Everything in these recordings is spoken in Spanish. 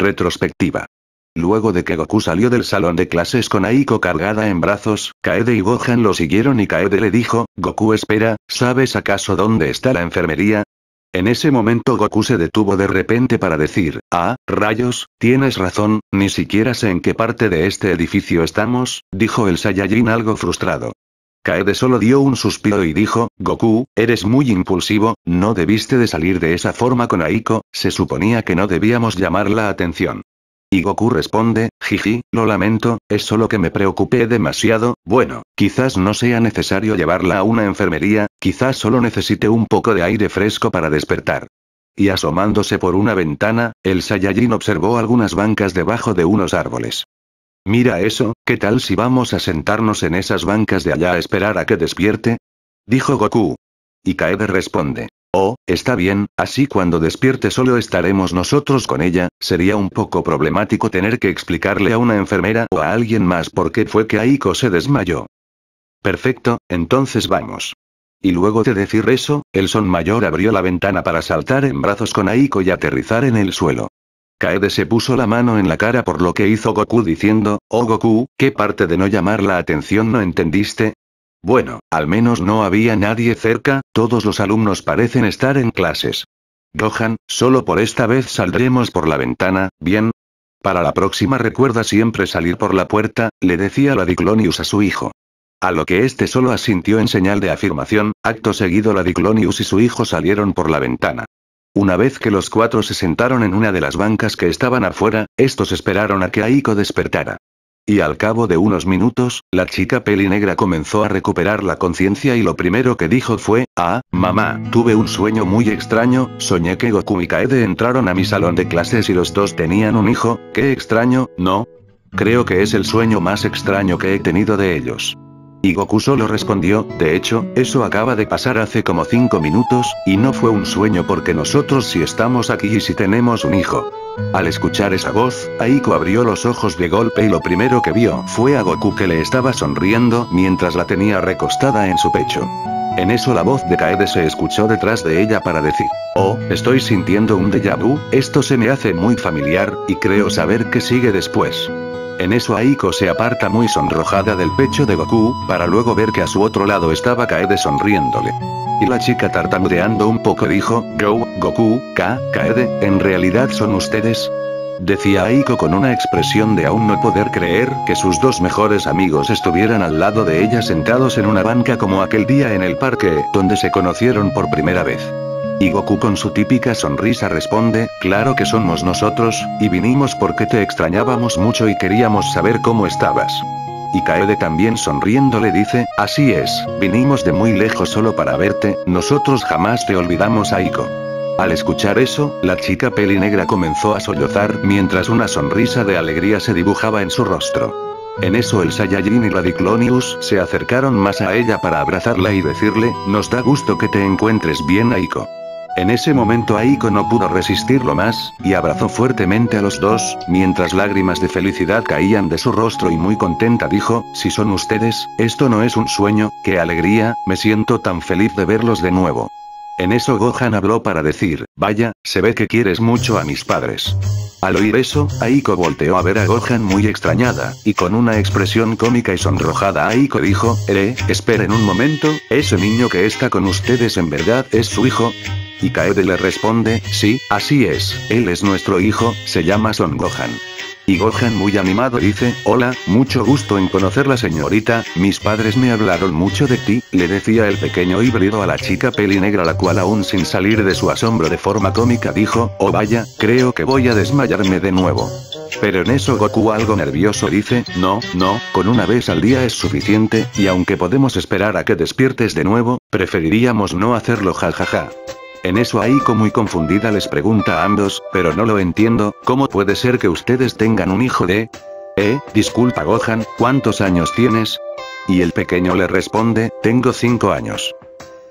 Retrospectiva. Luego de que Goku salió del salón de clases con Aiko cargada en brazos, Kaede y Gohan lo siguieron y Kaede le dijo, Goku espera, ¿sabes acaso dónde está la enfermería? En ese momento Goku se detuvo de repente para decir, ah, rayos, tienes razón, ni siquiera sé en qué parte de este edificio estamos, dijo el Saiyajin algo frustrado. Kaede solo dio un suspiro y dijo, Goku, eres muy impulsivo, no debiste de salir de esa forma con Aiko, se suponía que no debíamos llamar la atención. Y Goku responde, jiji, lo lamento, es solo que me preocupé demasiado, bueno, quizás no sea necesario llevarla a una enfermería, quizás solo necesite un poco de aire fresco para despertar. Y asomándose por una ventana, el Saiyajin observó algunas bancas debajo de unos árboles. Mira eso, ¿qué tal si vamos a sentarnos en esas bancas de allá a esperar a que despierte? Dijo Goku. Y Kaede responde. Oh, está bien, así cuando despierte solo estaremos nosotros con ella, sería un poco problemático tener que explicarle a una enfermera o a alguien más por qué fue que Aiko se desmayó. Perfecto, entonces vamos. Y luego de decir eso, el Son Mayor abrió la ventana para saltar en brazos con Aiko y aterrizar en el suelo. Kaede se puso la mano en la cara por lo que hizo Goku diciendo, oh Goku, ¿qué parte de no llamar la atención no entendiste? Bueno, al menos no había nadie cerca, todos los alumnos parecen estar en clases. Gohan, solo por esta vez saldremos por la ventana, ¿bien? Para la próxima recuerda siempre salir por la puerta, le decía la Diclonius a su hijo. A lo que este solo asintió en señal de afirmación, acto seguido la Diclonius y su hijo salieron por la ventana. Una vez que los cuatro se sentaron en una de las bancas que estaban afuera, estos esperaron a que Aiko despertara. Y al cabo de unos minutos, la chica pelinegra comenzó a recuperar la conciencia y lo primero que dijo fue, ah, mamá, tuve un sueño muy extraño, soñé que Goku y Kaede entraron a mi salón de clases y los dos tenían un hijo, qué extraño, ¿no? Creo que es el sueño más extraño que he tenido de ellos. Y Goku solo respondió, de hecho, eso acaba de pasar hace como 5 minutos, y no fue un sueño porque nosotros sí estamos aquí y sí tenemos un hijo. Al escuchar esa voz, Aiko abrió los ojos de golpe y lo primero que vio fue a Goku que le estaba sonriendo mientras la tenía recostada en su pecho. En eso la voz de Kaede se escuchó detrás de ella para decir, oh, estoy sintiendo un déjà vu, esto se me hace muy familiar, y creo saber qué sigue después. En eso Aiko se aparta muy sonrojada del pecho de Goku, para luego ver que a su otro lado estaba Kaede sonriéndole. Y la chica tartamudeando un poco dijo, Goku, Kaede, ¿en realidad son ustedes? Decía Aiko con una expresión de aún no poder creer que sus dos mejores amigos estuvieran al lado de ella sentados en una banca como aquel día en el parque, donde se conocieron por primera vez. Y Goku con su típica sonrisa responde, claro que somos nosotros, y vinimos porque te extrañábamos mucho y queríamos saber cómo estabas. Y Kaede también sonriendo le dice, así es, vinimos de muy lejos solo para verte, nosotros jamás te olvidamos Aiko. Al escuchar eso, la chica pelinegra comenzó a sollozar mientras una sonrisa de alegría se dibujaba en su rostro. En eso el Saiyajin y la Diclonius se acercaron más a ella para abrazarla y decirle, nos da gusto que te encuentres bien Aiko. En ese momento Aiko no pudo resistirlo más, y abrazó fuertemente a los dos, mientras lágrimas de felicidad caían de su rostro y muy contenta dijo, si son ustedes, esto no es un sueño, qué alegría, me siento tan feliz de verlos de nuevo. En eso Gohan habló para decir, vaya, se ve que quieres mucho a mis padres. Al oír eso, Aiko volteó a ver a Gohan muy extrañada, y con una expresión cómica y sonrojada Aiko dijo, esperen un momento, ¿ese niño que está con ustedes en verdad es su hijo? Y Kaede le responde, sí, así es, él es nuestro hijo, se llama Son Gohan. Y Gohan muy animado dice, hola, mucho gusto en conocerla señorita, mis padres me hablaron mucho de ti, le decía el pequeño híbrido a la chica pelinegra la cual aún sin salir de su asombro de forma cómica dijo, oh vaya, creo que voy a desmayarme de nuevo. Pero en eso Goku algo nervioso dice, no, con una vez al día es suficiente, y aunque podemos esperar a que despiertes de nuevo, preferiríamos no hacerlo jajaja. En eso Aiko muy confundida les pregunta a ambos, pero no lo entiendo, ¿cómo puede ser que ustedes tengan un hijo de...? Disculpa Gohan, ¿cuántos años tienes? Y el pequeño le responde, tengo 5 años.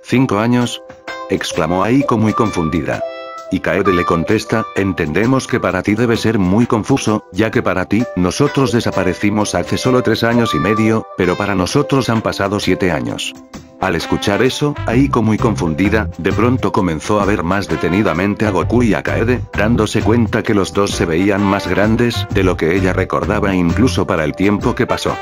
¿5 años? Exclamó Aiko muy confundida. Y Kaede le contesta, entendemos que para ti debe ser muy confuso, ya que para ti, nosotros desaparecimos hace solo 3 años y medio, pero para nosotros han pasado 7 años. Al escuchar eso, Aiko muy confundida, de pronto comenzó a ver más detenidamente a Goku y a Kaede, dándose cuenta que los dos se veían más grandes de lo que ella recordaba incluso para el tiempo que pasó.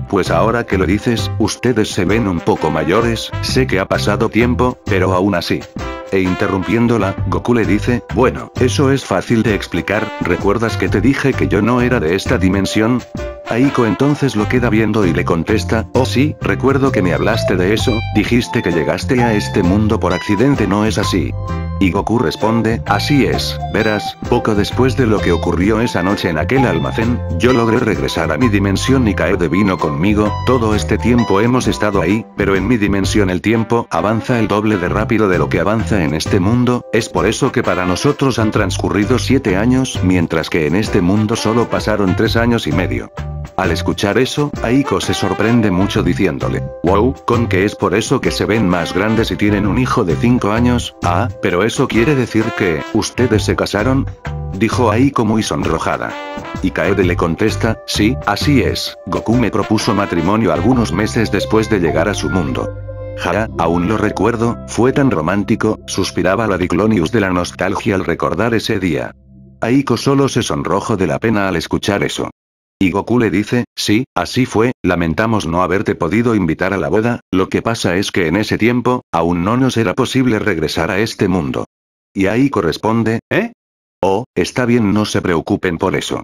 Pues ahora que lo dices, ustedes se ven un poco mayores, sé que ha pasado tiempo, pero aún así. Interrumpiéndola, Goku le dice, bueno, eso es fácil de explicar, ¿recuerdas que te dije que yo no era de esta dimensión? Aiko entonces lo queda viendo y le contesta, oh sí, recuerdo que me hablaste de eso, dijiste que llegaste a este mundo por accidente, ¿no es así? Y Goku responde, así es, verás, poco después de lo que ocurrió esa noche en aquel almacén, yo logré regresar a mi dimensión y Kaede vino conmigo, todo este tiempo hemos estado ahí, pero en mi dimensión el tiempo avanza el doble de rápido de lo que avanza en este mundo, es por eso que para nosotros han transcurrido 7 años, mientras que en este mundo solo pasaron 3 años y medio. Al escuchar eso, Aiko se sorprende mucho diciéndole, wow, ¿con qué es por eso que se ven más grandes y tienen un hijo de 5 años? Ah, pero eso quiere decir que, ¿ustedes se casaron? Dijo Aiko muy sonrojada. Y Kaede le contesta, sí, así es, Goku me propuso matrimonio algunos meses después de llegar a su mundo. Ja, aún lo recuerdo, fue tan romántico, suspiraba la Diclonius de la nostalgia al recordar ese día. Aiko solo se sonrojó de la pena al escuchar eso. Y Goku le dice, sí, así fue, lamentamos no haberte podido invitar a la boda, lo que pasa es que en ese tiempo, aún no nos era posible regresar a este mundo. Y Aiko responde, Oh, está bien, no se preocupen por eso.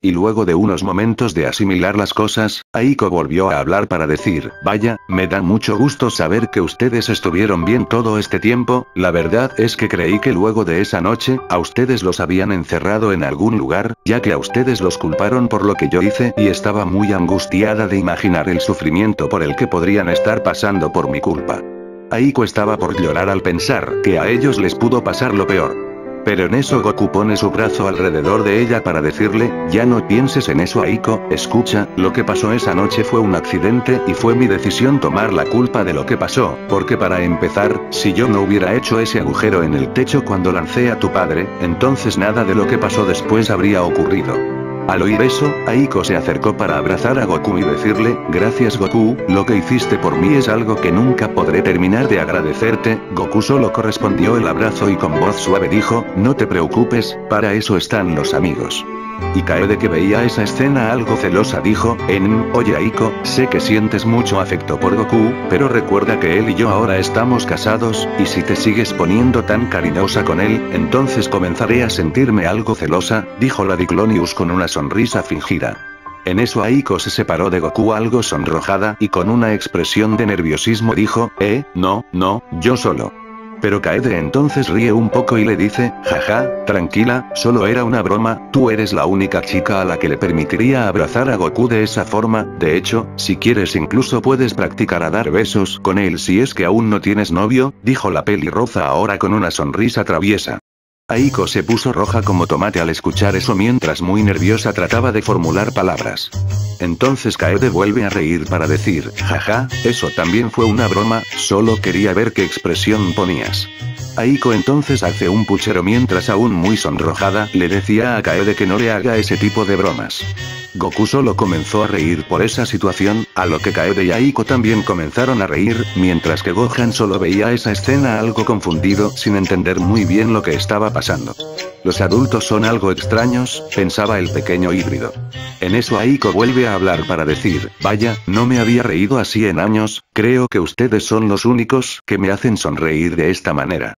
Y luego de unos momentos de asimilar las cosas, Aiko volvió a hablar para decir, vaya, me da mucho gusto saber que ustedes estuvieron bien todo este tiempo, la verdad es que creí que luego de esa noche, a ustedes los habían encerrado en algún lugar, ya que a ustedes los culparon por lo que yo hice y estaba muy angustiada de imaginar el sufrimiento por el que podrían estar pasando por mi culpa. Aiko estaba por llorar al pensar que a ellos les pudo pasar lo peor. Pero en eso Goku pone su brazo alrededor de ella para decirle, ya no pienses en eso Aiko, escucha, lo que pasó esa noche fue un accidente y fue mi decisión tomar la culpa de lo que pasó, porque para empezar, si yo no hubiera hecho ese agujero en el techo cuando lancé a tu padre, entonces nada de lo que pasó después habría ocurrido. Al oír eso, Aiko se acercó para abrazar a Goku y decirle, gracias Goku, lo que hiciste por mí es algo que nunca podré terminar de agradecerte. Goku solo correspondió el abrazo y con voz suave dijo, no te preocupes, para eso están los amigos. Y Kaede, que veía esa escena algo celosa, dijo, oye Aiko, sé que sientes mucho afecto por Goku, pero recuerda que él y yo ahora estamos casados, y si te sigues poniendo tan cariñosa con él, entonces comenzaré a sentirme algo celosa, dijo la Diclonius con una sonrisa fingida. En eso Aiko se separó de Goku algo sonrojada y con una expresión de nerviosismo dijo, no, yo solo. Pero Kaede entonces ríe un poco y le dice, jaja, tranquila, solo era una broma, tú eres la única chica a la que le permitiría abrazar a Goku de esa forma, de hecho, si quieres incluso puedes practicar a dar besos con él si es que aún no tienes novio, dijo la pelirroja ahora con una sonrisa traviesa. Aiko se puso roja como tomate al escuchar eso mientras muy nerviosa trataba de formular palabras. Entonces Kaede vuelve a reír para decir, jaja, eso también fue una broma, solo quería ver qué expresión ponías. Aiko entonces hace un puchero mientras aún muy sonrojada le decía a Kaede que no le haga ese tipo de bromas. Goku solo comenzó a reír por esa situación, a lo que Kaede y Aiko también comenzaron a reír, mientras que Gohan solo veía esa escena algo confundido sin entender muy bien lo que estaba pasando. Los adultos son algo extraños, pensaba el pequeño híbrido. En eso Aiko vuelve a hablar para decir, vaya, no me había reído así en años, creo que ustedes son los únicos que me hacen sonreír de esta manera.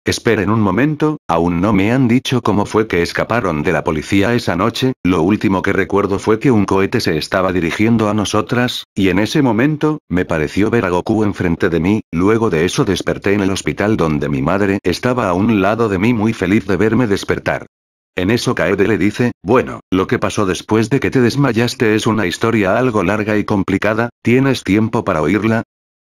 Esperen un momento, aún no me han dicho cómo fue que escaparon de la policía esa noche, lo último que recuerdo fue que un cohete se estaba dirigiendo a nosotras, y en ese momento, me pareció ver a Goku enfrente de mí, luego de eso desperté en el hospital donde mi madre estaba a un lado de mí muy feliz de verme despertar. En eso Kaede le dice, bueno, lo que pasó después de que te desmayaste es una historia algo larga y complicada, ¿tienes tiempo para oírla?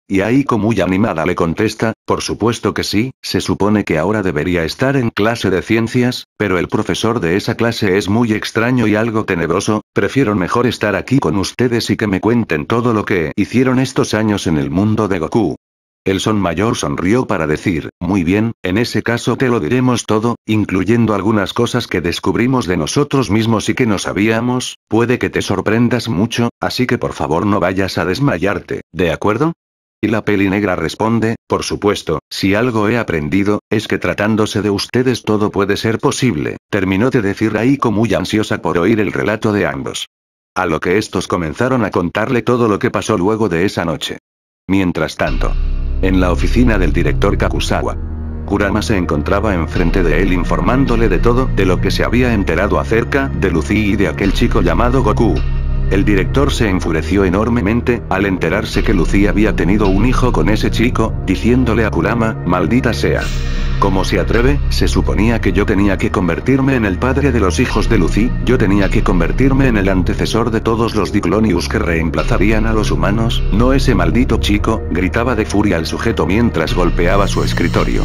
Y Aiko muy animada le contesta, por supuesto que sí, se supone que ahora debería estar en clase de ciencias, pero el profesor de esa clase es muy extraño y algo tenebroso, prefiero mejor estar aquí con ustedes y que me cuenten todo lo que hicieron estos años en el mundo de Goku. El Son Mayor sonrió para decir, muy bien, en ese caso te lo diremos todo, incluyendo algunas cosas que descubrimos de nosotros mismos y que no sabíamos, puede que te sorprendas mucho, así que por favor no vayas a desmayarte, ¿de acuerdo? Y la peli negra responde, por supuesto, si algo he aprendido, es que tratándose de ustedes todo puede ser posible, terminó de decir Aiko muy ansiosa por oír el relato de ambos. A lo que estos comenzaron a contarle todo lo que pasó luego de esa noche. Mientras tanto, en la oficina del director Kakusawa, Kurama se encontraba enfrente de él informándole de todo, de lo que se había enterado acerca de Lucy y de aquel chico llamado Goku. El director se enfureció enormemente, al enterarse que Lucy había tenido un hijo con ese chico, diciéndole a Kurama, maldita sea. ¿Cómo se atreve? Se suponía que yo tenía que convertirme en el padre de los hijos de Lucy, yo tenía que convertirme en el antecesor de todos los Diclonius que reemplazarían a los humanos, no ese maldito chico, gritaba de furia el sujeto mientras golpeaba su escritorio.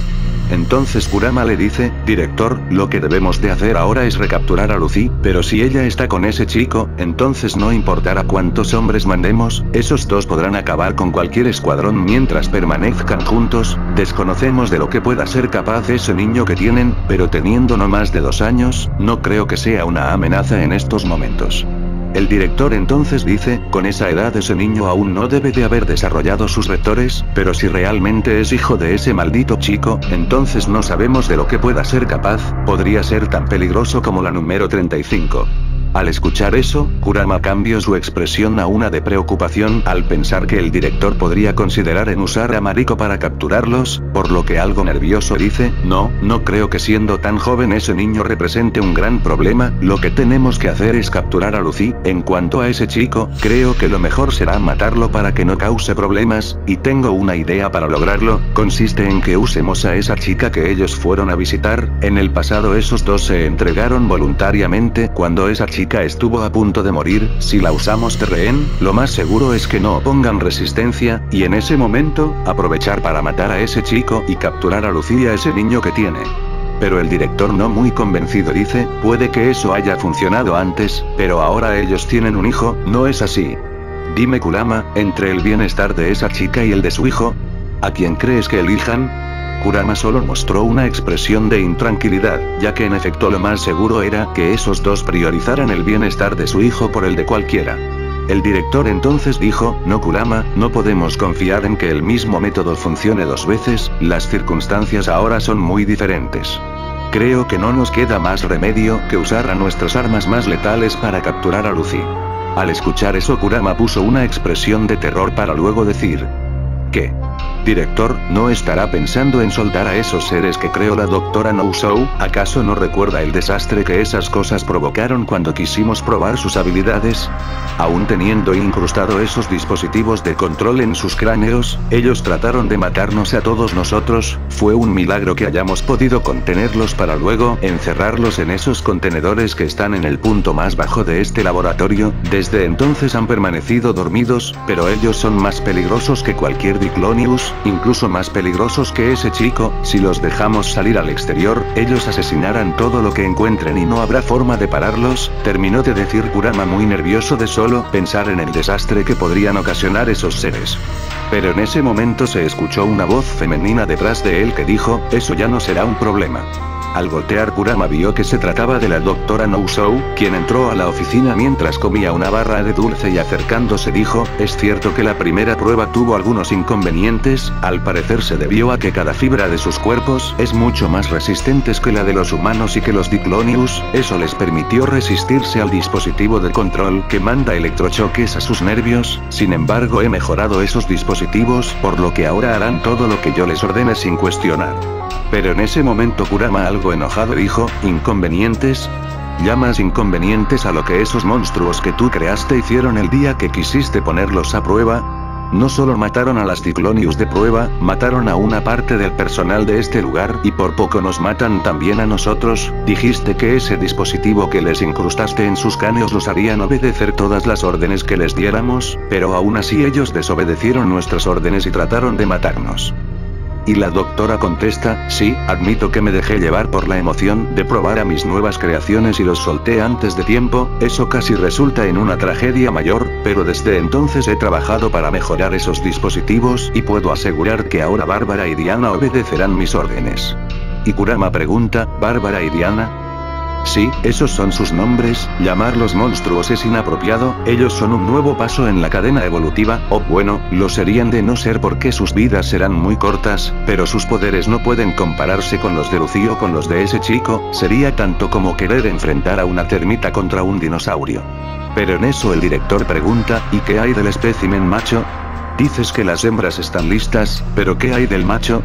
Entonces Kurama le dice, director, lo que debemos de hacer ahora es recapturar a Lucy, pero si ella está con ese chico, entonces no importará cuántos hombres mandemos, esos dos podrán acabar con cualquier escuadrón mientras permanezcan juntos, desconocemos de lo que pueda ser capaz ese niño que tienen, pero teniendo no más de 2 años, no creo que sea una amenaza en estos momentos. El director entonces dice, con esa edad ese niño aún no debe de haber desarrollado sus vectores, pero si realmente es hijo de ese maldito chico, entonces no sabemos de lo que pueda ser capaz, podría ser tan peligroso como la número 35. Al escuchar eso, Kurama cambió su expresión a una de preocupación al pensar que el director podría considerar en usar a Mariko para capturarlos, por lo que algo nervioso dice, no creo que siendo tan joven ese niño represente un gran problema, lo que tenemos que hacer es capturar a Lucy, en cuanto a ese chico, creo que lo mejor será matarlo para que no cause problemas, y tengo una idea para lograrlo, consiste en que usemos a esa chica que ellos fueron a visitar, en el pasado esos dos se entregaron voluntariamente cuando esa chica estuvo a punto de morir, si la usamos de rehén, lo más seguro es que no opongan resistencia, y en ese momento, aprovechar para matar a ese chico y capturar a Lucy y a ese niño que tiene. Pero el director no muy convencido dice, puede que eso haya funcionado antes, pero ahora ellos tienen un hijo, ¿no es así? Dime Kurama, entre el bienestar de esa chica y el de su hijo, ¿a quién crees que elijan? Kurama solo mostró una expresión de intranquilidad, ya que en efecto lo más seguro era que esos dos priorizaran el bienestar de su hijo por el de cualquiera. El director entonces dijo, no Kurama, no podemos confiar en que el mismo método funcione 2 veces, las circunstancias ahora son muy diferentes. Creo que no nos queda más remedio que usar a nuestras armas más letales para capturar a Lucy. Al escuchar eso Kurama puso una expresión de terror para luego decir, ¿qué? Director, ¿no estará pensando en soltar a esos seres que creó la doctora Nousou? ¿Acaso no recuerda el desastre que esas cosas provocaron cuando quisimos probar sus habilidades? Aún teniendo incrustado esos dispositivos de control en sus cráneos, ellos trataron de matarnos a todos nosotros, fue un milagro que hayamos podido contenerlos para luego encerrarlos en esos contenedores que están en el punto más bajo de este laboratorio, desde entonces han permanecido dormidos, pero ellos son más peligrosos que cualquier Diclonius, incluso más peligrosos que ese chico, si los dejamos salir al exterior, ellos asesinarán todo lo que encuentren y no habrá forma de pararlos, terminó de decir Kurama muy nervioso de solo pensar en el desastre que podrían ocasionar esos seres. Pero en ese momento se escuchó una voz femenina detrás de él que dijo, eso ya no será un problema. Al voltear Kurama vio que se trataba de la doctora Nousou, quien entró a la oficina mientras comía una barra de dulce y acercándose dijo, es cierto que la primera prueba tuvo algunos inconvenientes, al parecer se debió a que cada fibra de sus cuerpos es mucho más resistentes que la de los humanos y que los Diclonius, eso les permitió resistirse al dispositivo de control que manda electrochoques a sus nervios, sin embargo he mejorado esos dispositivos por lo que ahora harán todo lo que yo les ordene sin cuestionar. Pero en ese momento Kurama algo enojado dijo, ¿inconvenientes? ¿Llamas inconvenientes a lo que esos monstruos que tú creaste hicieron el día que quisiste ponerlos a prueba? No solo mataron a las Diclonius de prueba, mataron a una parte del personal de este lugar y por poco nos matan también a nosotros, dijiste que ese dispositivo que les incrustaste en sus cráneos los harían obedecer todas las órdenes que les diéramos, pero aún así ellos desobedecieron nuestras órdenes y trataron de matarnos. Y la doctora contesta, sí, admito que me dejé llevar por la emoción de probar a mis nuevas creaciones y los solté antes de tiempo, eso casi resulta en una tragedia mayor, pero desde entonces he trabajado para mejorar esos dispositivos y puedo asegurar que ahora Bárbara y Diana obedecerán mis órdenes. Y Kurama pregunta, ¿Bárbara y Diana? Sí, esos son sus nombres, llamarlos monstruos es inapropiado, ellos son un nuevo paso en la cadena evolutiva, o bueno, lo serían de no ser porque sus vidas serán muy cortas, pero sus poderes no pueden compararse con los de Lucy o con los de ese chico, sería tanto como querer enfrentar a una termita contra un dinosaurio. Pero en eso el director pregunta, ¿y qué hay del espécimen macho? Dices que las hembras están listas, pero ¿qué hay del macho?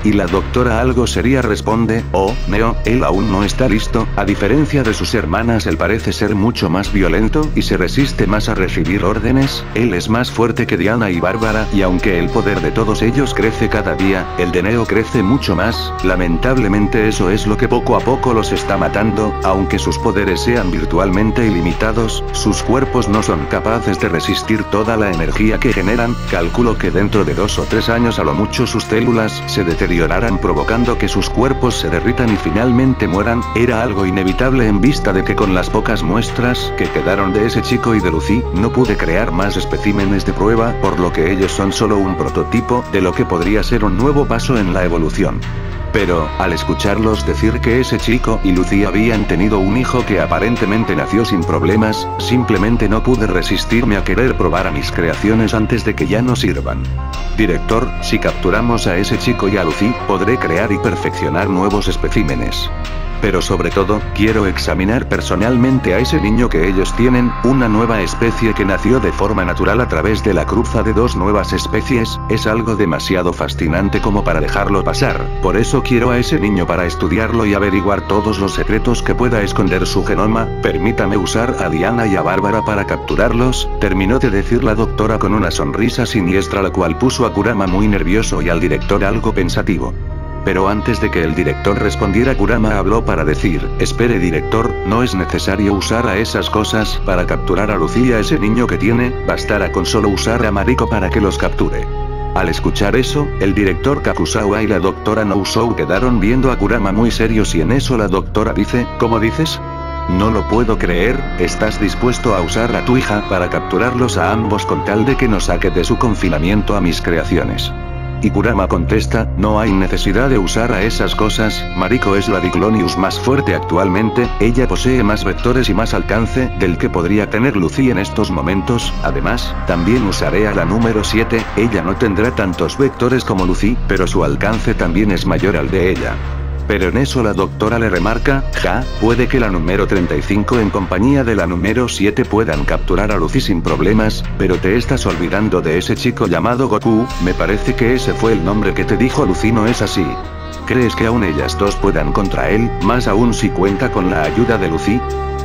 Y la doctora algo seria responde, oh, Neo, él aún no está listo, a diferencia de sus hermanas él parece ser mucho más violento y se resiste más a recibir órdenes, él es más fuerte que Diana y Bárbara y aunque el poder de todos ellos crece cada día, el de Neo crece mucho más, lamentablemente eso es lo que poco a poco los está matando, aunque sus poderes sean virtualmente ilimitados, sus cuerpos no son capaces de resistir toda la energía que generan, calculo que dentro de 2 o 3 años a lo mucho sus células se deterioran provocando que sus cuerpos se derritan y finalmente mueran, era algo inevitable en vista de que con las pocas muestras que quedaron de ese chico y de Lucy, no pude crear más especímenes de prueba, por lo que ellos son solo un prototipo de lo que podría ser un nuevo paso en la evolución. Pero, al escucharlos decir que ese chico y Lucy habían tenido un hijo que aparentemente nació sin problemas, simplemente no pude resistirme a querer probar a mis creaciones antes de que ya no sirvan. Director, si capturamos a ese chico y a Lucy, podré crear y perfeccionar nuevos especímenes. Pero sobre todo, quiero examinar personalmente a ese niño que ellos tienen, una nueva especie que nació de forma natural a través de la cruza de 2 nuevas especies, es algo demasiado fascinante como para dejarlo pasar, por eso quiero a ese niño para estudiarlo y averiguar todos los secretos que pueda esconder su genoma, permítame usar a Diana y a Bárbara para capturarlos, terminó de decir la doctora con una sonrisa siniestra la cual puso a Kurama muy nervioso y al director algo pensativo. Pero antes de que el director respondiera Kurama habló para decir, espere director, no es necesario usar a esas cosas para capturar a Lucy y a ese niño que tiene, bastará con solo usar a Mariko para que los capture. Al escuchar eso, el director Kakusawa y la doctora Nousou quedaron viendo a Kurama muy serios y en eso la doctora dice, ¿cómo dices? No lo puedo creer, ¿estás dispuesto a usar a tu hija para capturarlos a ambos con tal de que nos saque de su confinamiento a mis creaciones? Y Kurama contesta, no hay necesidad de usar a esas cosas, Mariko es la Diclonius más fuerte actualmente, ella posee más vectores y más alcance del que podría tener Lucy en estos momentos, además, también usaré a la número 7, ella no tendrá tantos vectores como Lucy, pero su alcance también es mayor al de ella. Pero en eso la doctora le remarca, puede que la número 35 en compañía de la número 7 puedan capturar a Lucy sin problemas, pero te estás olvidando de ese chico llamado Goku, me parece que ese fue el nombre que te dijo Lucy, ¿no es así? ¿Crees que aún ellas dos puedan contra él, más aún si cuenta con la ayuda de Lucy?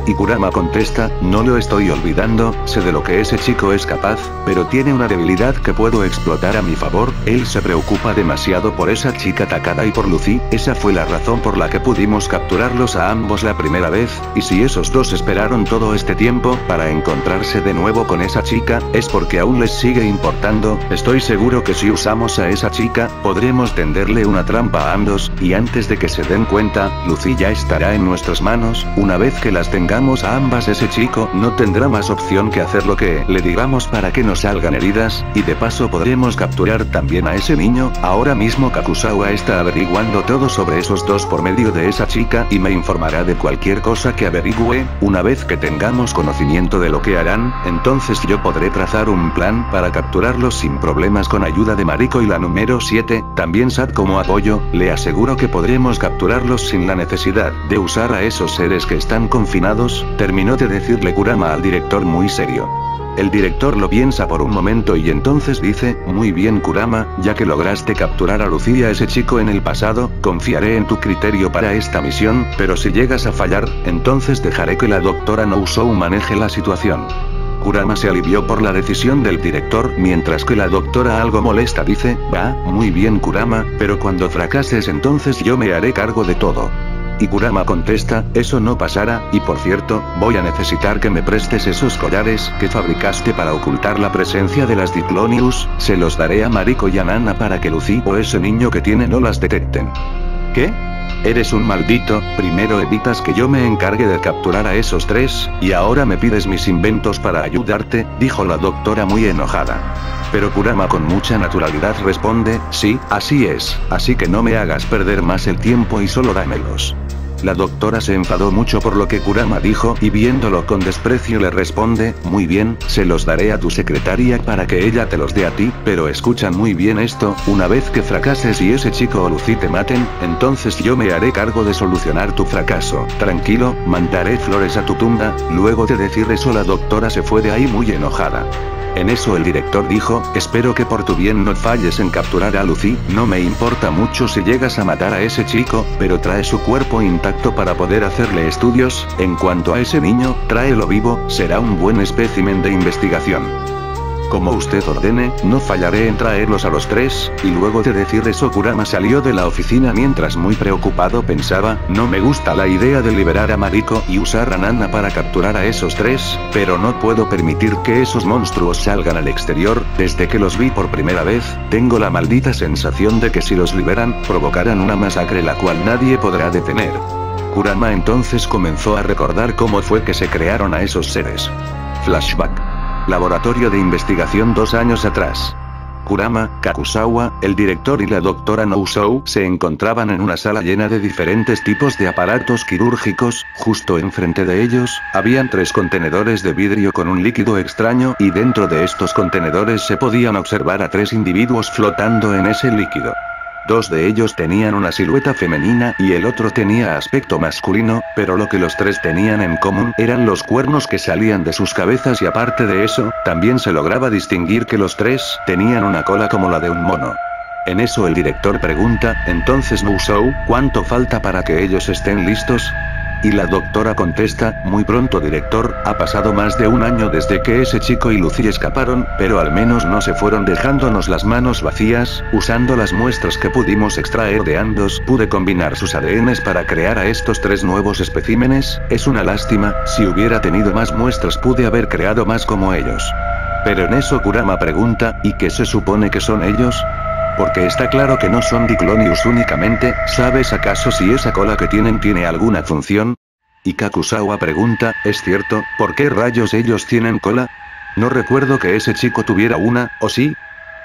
Y Kurama contesta, no lo estoy olvidando, sé de lo que ese chico es capaz, pero tiene una debilidad que puedo explotar a mi favor, él se preocupa demasiado por esa chica Takada y por Lucy, esa fue la razón por la que pudimos capturarlos a ambos la primera vez, y si esos dos esperaron todo este tiempo para encontrarse de nuevo con esa chica, es porque aún les sigue importando, estoy seguro que si usamos a esa chica, podremos tenderle una trampa a ambos, y antes de que se den cuenta, Lucy ya estará en nuestras manos, una vez que las tengamos a ambas ese chico no tendrá más opción que hacer lo que le digamos para que no salgan heridas, y de paso podremos capturar también a ese niño, ahora mismo Kakusawa está averiguando todo sobre esos dos por medio de esa chica y me informará de cualquier cosa que averigüe, una vez que tengamos conocimiento de lo que harán, entonces yo podré trazar un plan para capturarlos sin problemas con ayuda de Mariko y la número 7, también Sad como apoyo, le aseguro que podremos capturarlos sin la necesidad de usar a esos seres que están confinados, terminó de decirle Kurama al director muy serio. El director lo piensa por un momento y entonces dice, muy bien Kurama, ya que lograste capturar a Lucy y a ese chico en el pasado, confiaré en tu criterio para esta misión, pero si llegas a fallar, entonces dejaré que la doctora Nousou maneje la situación. Kurama se alivió por la decisión del director, mientras que la doctora algo molesta dice, va, muy bien Kurama, pero cuando fracases entonces yo me haré cargo de todo. Y Kurama contesta, eso no pasará, y por cierto, voy a necesitar que me prestes esos collares que fabricaste para ocultar la presencia de las Diclonius, se los daré a Mariko y a Nana para que Lucy o ese niño que tiene no las detecten. ¿Qué? Eres un maldito, primero evitas que yo me encargue de capturar a esos tres, y ahora me pides mis inventos para ayudarte, dijo la doctora muy enojada. Pero Kurama con mucha naturalidad responde, sí, así es, así que no me hagas perder más el tiempo y solo dámelos. La doctora se enfadó mucho por lo que Kurama dijo y viéndolo con desprecio le responde, muy bien, se los daré a tu secretaria para que ella te los dé a ti, pero escucha muy bien esto, una vez que fracases y ese chico o Lucy te maten, entonces yo me haré cargo de solucionar tu fracaso. Tranquilo, mandaré flores a tu tumba. Luego de decir eso la doctora se fue de ahí muy enojada. En eso el director dijo, espero que por tu bien no falles en capturar a Lucy, no me importa mucho si llegas a matar a ese chico, pero trae su cuerpo intacto para poder hacerle estudios, en cuanto a ese niño, tráelo vivo, será un buen espécimen de investigación. Como usted ordene, no fallaré en traerlos a los tres, y luego de decir eso Kurama salió de la oficina mientras muy preocupado pensaba, no me gusta la idea de liberar a Mariko y usar a Nana para capturar a esos tres, pero no puedo permitir que esos monstruos salgan al exterior, desde que los vi por primera vez, tengo la maldita sensación de que si los liberan, provocarán una masacre la cual nadie podrá detener. Kurama entonces comenzó a recordar cómo fue que se crearon a esos seres. Flashback. Laboratorio de investigación 2 años atrás. Kurama, Kakusawa, el director y la doctora Nousou se encontraban en una sala llena de diferentes tipos de aparatos quirúrgicos, justo enfrente de ellos, habían 3 contenedores de vidrio con un líquido extraño y dentro de estos contenedores se podían observar a 3 individuos flotando en ese líquido. 2 de ellos tenían una silueta femenina y el otro tenía aspecto masculino, pero lo que los 3 tenían en común eran los cuernos que salían de sus cabezas y aparte de eso, también se lograba distinguir que los 3 tenían una cola como la de un mono. En eso el director pregunta, entonces Nousou, ¿cuánto falta para que ellos estén listos? Y la doctora contesta, muy pronto director, ha pasado más de 1 año desde que ese chico y Lucy escaparon, pero al menos no se fueron dejándonos las manos vacías, usando las muestras que pudimos extraer de ambos, pude combinar sus ADNs para crear a estos 3 nuevos especímenes, es una lástima, si hubiera tenido más muestras pude haber creado más como ellos. Pero en eso Kurama pregunta, ¿y qué se supone que son ellos? Porque está claro que no son Diclonius únicamente, ¿sabes acaso si esa cola que tienen tiene alguna función? Y Kakusawa pregunta, ¿es cierto, por qué rayos ellos tienen cola? No recuerdo que ese chico tuviera una, ¿o sí?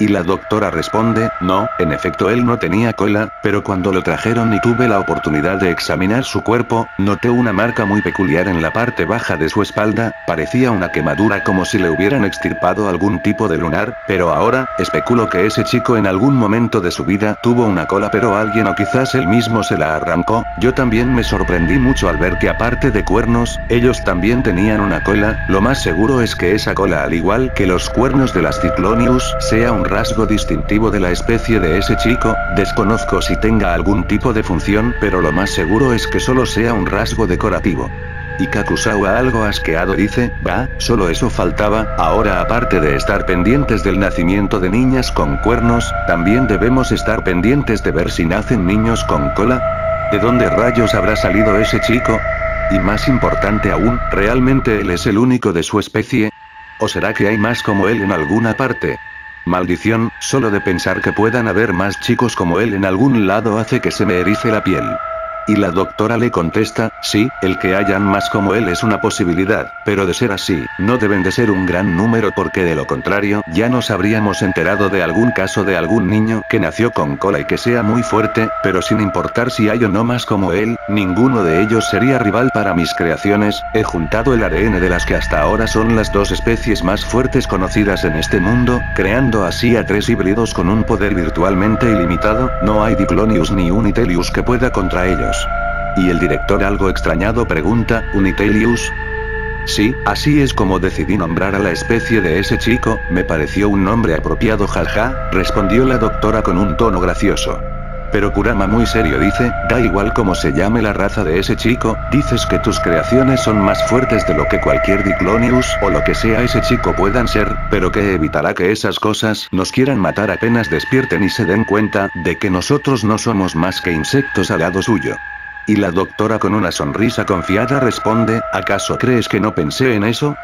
Y la doctora responde, no, en efecto él no tenía cola, pero cuando lo trajeron y tuve la oportunidad de examinar su cuerpo, noté una marca muy peculiar en la parte baja de su espalda, parecía una quemadura como si le hubieran extirpado algún tipo de lunar, pero ahora, especulo que ese chico en algún momento de su vida tuvo una cola pero alguien o quizás él mismo se la arrancó, yo también me sorprendí mucho al ver que aparte de cuernos, ellos también tenían una cola, lo más seguro es que esa cola al igual que los cuernos de las Diclonius, sea un rasgo distintivo de la especie de ese chico, desconozco si tenga algún tipo de función pero lo más seguro es que solo sea un rasgo decorativo. Y Kakusawa algo asqueado dice, va, solo eso faltaba, ahora aparte de estar pendientes del nacimiento de niñas con cuernos, también debemos estar pendientes de ver si nacen niños con cola. ¿De dónde rayos habrá salido ese chico? Y más importante aún, ¿realmente él es el único de su especie? ¿O será que hay más como él en alguna parte? Maldición, solo de pensar que puedan haber más chicos como él en algún lado hace que se me erice la piel. Y la doctora le contesta, sí, el que hayan más como él es una posibilidad, pero de ser así, no deben de ser un gran número porque de lo contrario, ya nos habríamos enterado de algún caso de algún niño que nació con cola y que sea muy fuerte, pero sin importar si hay o no más como él, ninguno de ellos sería rival para mis creaciones, he juntado el ADN de las que hasta ahora son las 2 especies más fuertes conocidas en este mundo, creando así a 3 híbridos con un poder virtualmente ilimitado, no hay Diclonius ni Unitelius que pueda contra ellos. Y el director algo extrañado pregunta, ¿Unitelius? Sí, así es como decidí nombrar a la especie de ese chico, me pareció un nombre apropiado jaja, respondió la doctora con un tono gracioso. Pero Kurama muy serio dice, da igual cómo se llame la raza de ese chico, dices que tus creaciones son más fuertes de lo que cualquier Diclonius o lo que sea ese chico puedan ser, pero que evitará que esas cosas nos quieran matar apenas despierten y se den cuenta de que nosotros no somos más que insectos al lado suyo. Y la doctora con una sonrisa confiada responde, ¿acaso crees que no pensé en eso?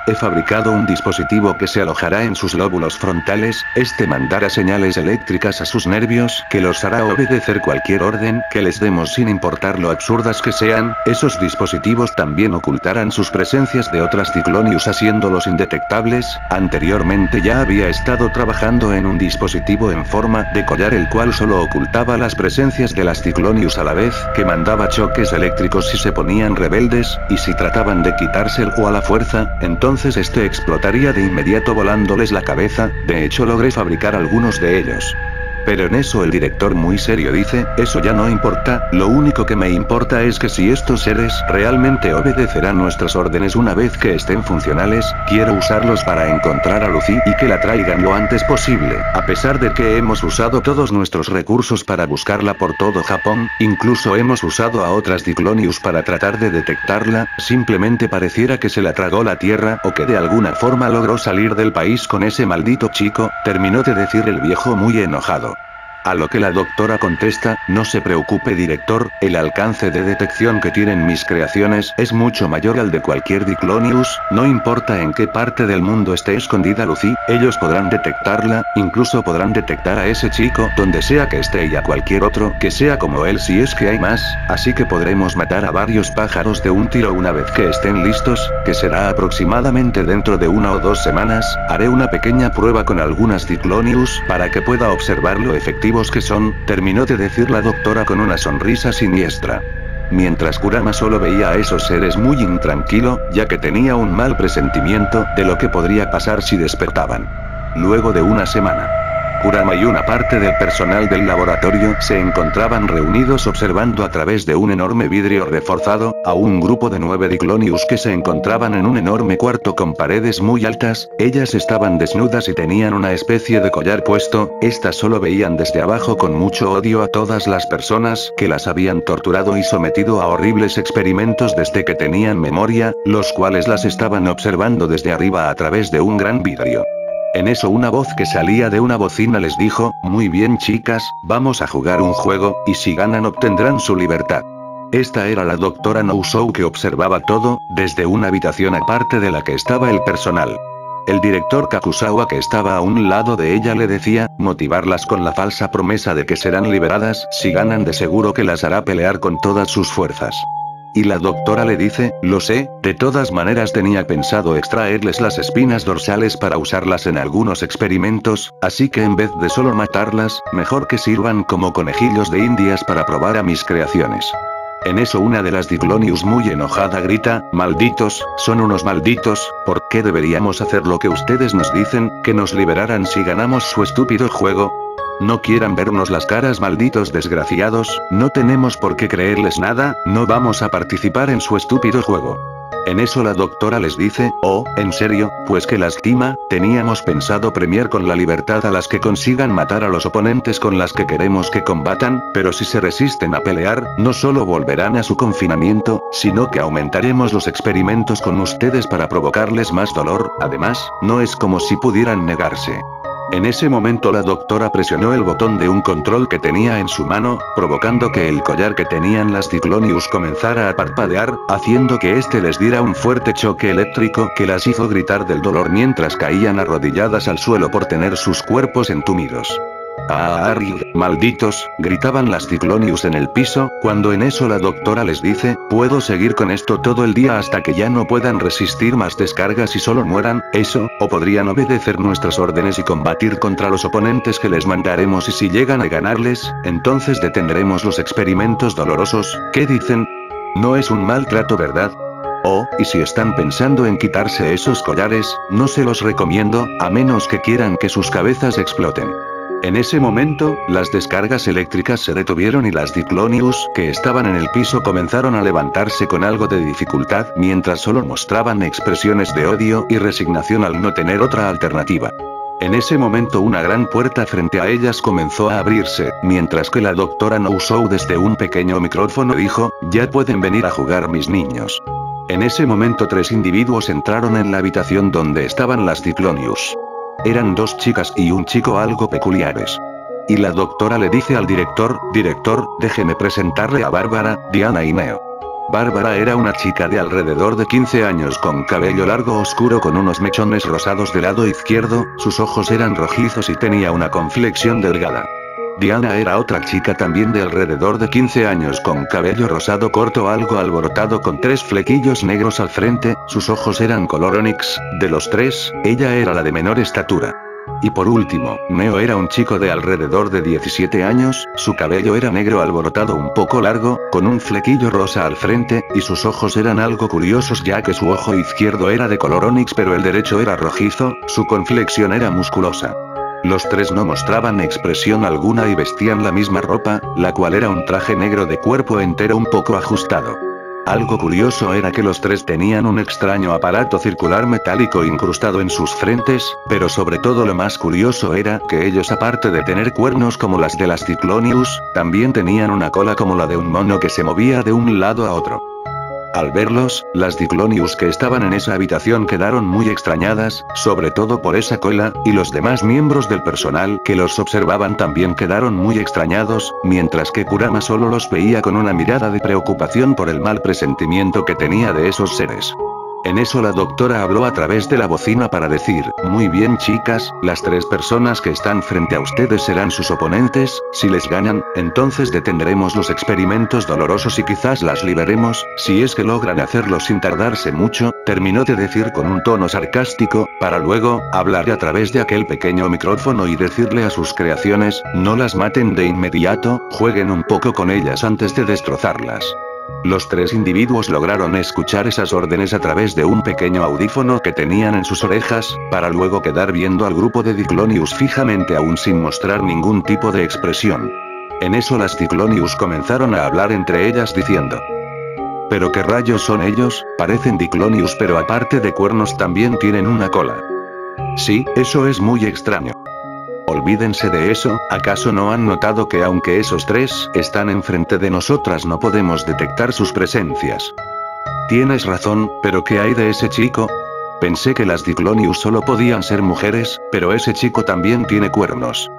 He fabricado un dispositivo que se alojará en sus lóbulos frontales, este mandará señales eléctricas a sus nervios que los hará obedecer cualquier orden que les demos sin importar lo absurdas que sean. Esos dispositivos también ocultarán sus presencias de otras Diclonius haciéndolos indetectables. Anteriormente ya había estado trabajando en un dispositivo en forma de collar el cual solo ocultaba las presencias de las Diclonius a la vez que mandaba choques eléctricos si se ponían rebeldes, y si trataban de quitárselo a la fuerza, entonces este explotaría de inmediato volándoles la cabeza. De hecho logré fabricar algunos de ellos. Pero en eso el director muy serio dice, eso ya no importa, lo único que me importa es que si estos seres realmente obedecerán nuestras órdenes una vez que estén funcionales, quiero usarlos para encontrar a Lucy y que la traigan lo antes posible. A pesar de que hemos usado todos nuestros recursos para buscarla por todo Japón, incluso hemos usado a otras Diclonius para tratar de detectarla, simplemente pareciera que se la tragó la tierra o que de alguna forma logró salir del país con ese maldito chico, terminó de decir el viejo muy enojado. A lo que la doctora contesta, no se preocupe director, el alcance de detección que tienen mis creaciones es mucho mayor al de cualquier Diclonius, no importa en qué parte del mundo esté escondida Lucy, ellos podrán detectarla, incluso podrán detectar a ese chico donde sea que esté y a cualquier otro que sea como él si es que hay más, así que podremos matar a varios pájaros de un tiro una vez que estén listos, que será aproximadamente dentro de 1 o 2 semanas, haré una pequeña prueba con algunas Diclonius para que pueda observar lo efectivo que son, terminó de decir la doctora con una sonrisa siniestra. Mientras Kurama solo veía a esos seres muy intranquilo, ya que tenía un mal presentimiento de lo que podría pasar si despertaban. Luego de una semana, Kurama y una parte del personal del laboratorio se encontraban reunidos observando a través de un enorme vidrio reforzado, a un grupo de 9 Diclonius que se encontraban en un enorme cuarto con paredes muy altas. Ellas estaban desnudas y tenían una especie de collar puesto, estas solo veían desde abajo con mucho odio a todas las personas que las habían torturado y sometido a horribles experimentos desde que tenían memoria, los cuales las estaban observando desde arriba a través de un gran vidrio. En eso una voz que salía de una bocina les dijo, muy bien chicas, vamos a jugar un juego, y si ganan obtendrán su libertad. Esta era la doctora Nousou que observaba todo, desde una habitación aparte de la que estaba el personal. El director Kakusawa que estaba a un lado de ella le decía, motivarlas con la falsa promesa de que serán liberadas, si ganan de seguro que las hará pelear con todas sus fuerzas. Y la doctora le dice, lo sé, de todas maneras tenía pensado extraerles las espinas dorsales para usarlas en algunos experimentos, así que en vez de solo matarlas, mejor que sirvan como conejillos de indias para probar a mis creaciones. En eso una de las Diclonius muy enojada grita, malditos, son unos malditos, ¿por qué deberíamos hacer lo que ustedes nos dicen, que nos liberaran si ganamos su estúpido juego? No quieran vernos las caras malditos desgraciados, no tenemos por qué creerles nada, no vamos a participar en su estúpido juego. En eso la doctora les dice, oh, ¿en serio? Pues qué lástima, teníamos pensado premiar con la libertad a las que consigan matar a los oponentes con las que queremos que combatan, pero si se resisten a pelear, no solo volverán a su confinamiento, sino que aumentaremos los experimentos con ustedes para provocarles más dolor, además, no es como si pudieran negarse. En ese momento la doctora presionó el botón de un control que tenía en su mano, provocando que el collar que tenían las Diclonius comenzara a parpadear, haciendo que este les diera un fuerte choque eléctrico que las hizo gritar del dolor mientras caían arrodilladas al suelo por tener sus cuerpos entumidos. ¡Ah, malditos!, gritaban las Diclonius en el piso, cuando en eso la doctora les dice, puedo seguir con esto todo el día hasta que ya no puedan resistir más descargas y solo mueran, eso, o podrían obedecer nuestras órdenes y combatir contra los oponentes que les mandaremos y si llegan a ganarles, entonces detendremos los experimentos dolorosos, ¿qué dicen? No es un mal trato, ¿verdad? Oh, y si están pensando en quitarse esos collares, no se los recomiendo, a menos que quieran que sus cabezas exploten. En ese momento, las descargas eléctricas se detuvieron y las Diclonius que estaban en el piso comenzaron a levantarse con algo de dificultad mientras solo mostraban expresiones de odio y resignación al no tener otra alternativa. En ese momento una gran puerta frente a ellas comenzó a abrirse, mientras que la doctora Nousou desde un pequeño micrófono dijo, ya pueden venir a jugar mis niños. En ese momento 3 individuos entraron en la habitación donde estaban las Diclonius. Eran 2 chicas y un chico algo peculiares. Y la doctora le dice al director, déjeme presentarle a Bárbara, Diana y Neo. Bárbara era una chica de alrededor de 15 años con cabello largo oscuro con unos mechones rosados del lado izquierdo, sus ojos eran rojizos y tenía una complexión delgada. Diana era otra chica también de alrededor de 15 años con cabello rosado corto algo alborotado con 3 flequillos negros al frente, sus ojos eran color onix, de los 3, ella era la de menor estatura. Y por último, Neo era un chico de alrededor de 17 años, su cabello era negro alborotado un poco largo, con un flequillo rosa al frente, y sus ojos eran algo curiosos ya que su ojo izquierdo era de color onix pero el derecho era rojizo, su complexión era musculosa. Los 3 no mostraban expresión alguna y vestían la misma ropa, la cual era un traje negro de cuerpo entero un poco ajustado. Algo curioso era que los 3 tenían un extraño aparato circular metálico incrustado en sus frentes, pero sobre todo lo más curioso era que ellos aparte de tener cuernos como las de las Diclonius, también tenían una cola como la de un mono que se movía de un lado a otro. Al verlos, las Diclonius que estaban en esa habitación quedaron muy extrañadas, sobre todo por esa cola, y los demás miembros del personal que los observaban también quedaron muy extrañados, mientras que Kurama solo los veía con una mirada de preocupación por el mal presentimiento que tenía de esos seres. En eso la doctora habló a través de la bocina para decir, muy bien chicas, las 3 personas que están frente a ustedes serán sus oponentes, si les ganan, entonces detendremos los experimentos dolorosos y quizás las liberemos, si es que logran hacerlo sin tardarse mucho, terminó de decir con un tono sarcástico, para luego, hablar a través de aquel pequeño micrófono y decirle a sus creaciones, no las maten de inmediato, jueguen un poco con ellas antes de destrozarlas. Los 3 individuos lograron escuchar esas órdenes a través de un pequeño audífono que tenían en sus orejas, para luego quedar viendo al grupo de Diclonius fijamente aún sin mostrar ningún tipo de expresión. En eso las Diclonius comenzaron a hablar entre ellas diciendo: ¿pero qué rayos son ellos? Parecen Diclonius pero aparte de cuernos también tienen una cola. Sí, eso es muy extraño. Olvídense de eso, ¿acaso no han notado que aunque esos 3 están enfrente de nosotras no podemos detectar sus presencias? Tienes razón, pero ¿qué hay de ese chico? Pensé que las Diclonius solo podían ser mujeres, pero ese chico también tiene cuernos.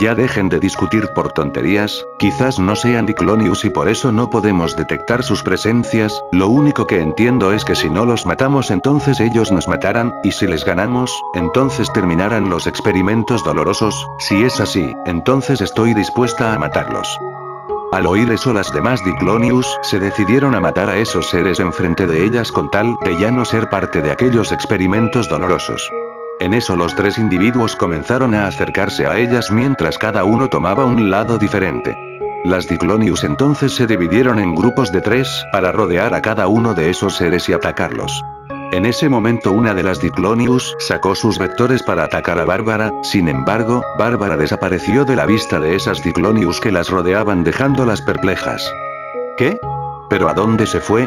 Ya dejen de discutir por tonterías, quizás no sean Diclonius y por eso no podemos detectar sus presencias, lo único que entiendo es que si no los matamos entonces ellos nos matarán, y si les ganamos, entonces terminarán los experimentos dolorosos, si es así, entonces estoy dispuesta a matarlos. Al oír eso las demás Diclonius se decidieron a matar a esos seres enfrente de ellas con tal de ya no ser parte de aquellos experimentos dolorosos. En eso los 3 individuos comenzaron a acercarse a ellas mientras cada uno tomaba un lado diferente. Las Diclonius entonces se dividieron en grupos de 3 para rodear a cada uno de esos seres y atacarlos. En ese momento una de las Diclonius sacó sus vectores para atacar a Bárbara, sin embargo, Bárbara desapareció de la vista de esas Diclonius que las rodeaban dejándolas perplejas. ¿Qué? ¿Pero a dónde se fue?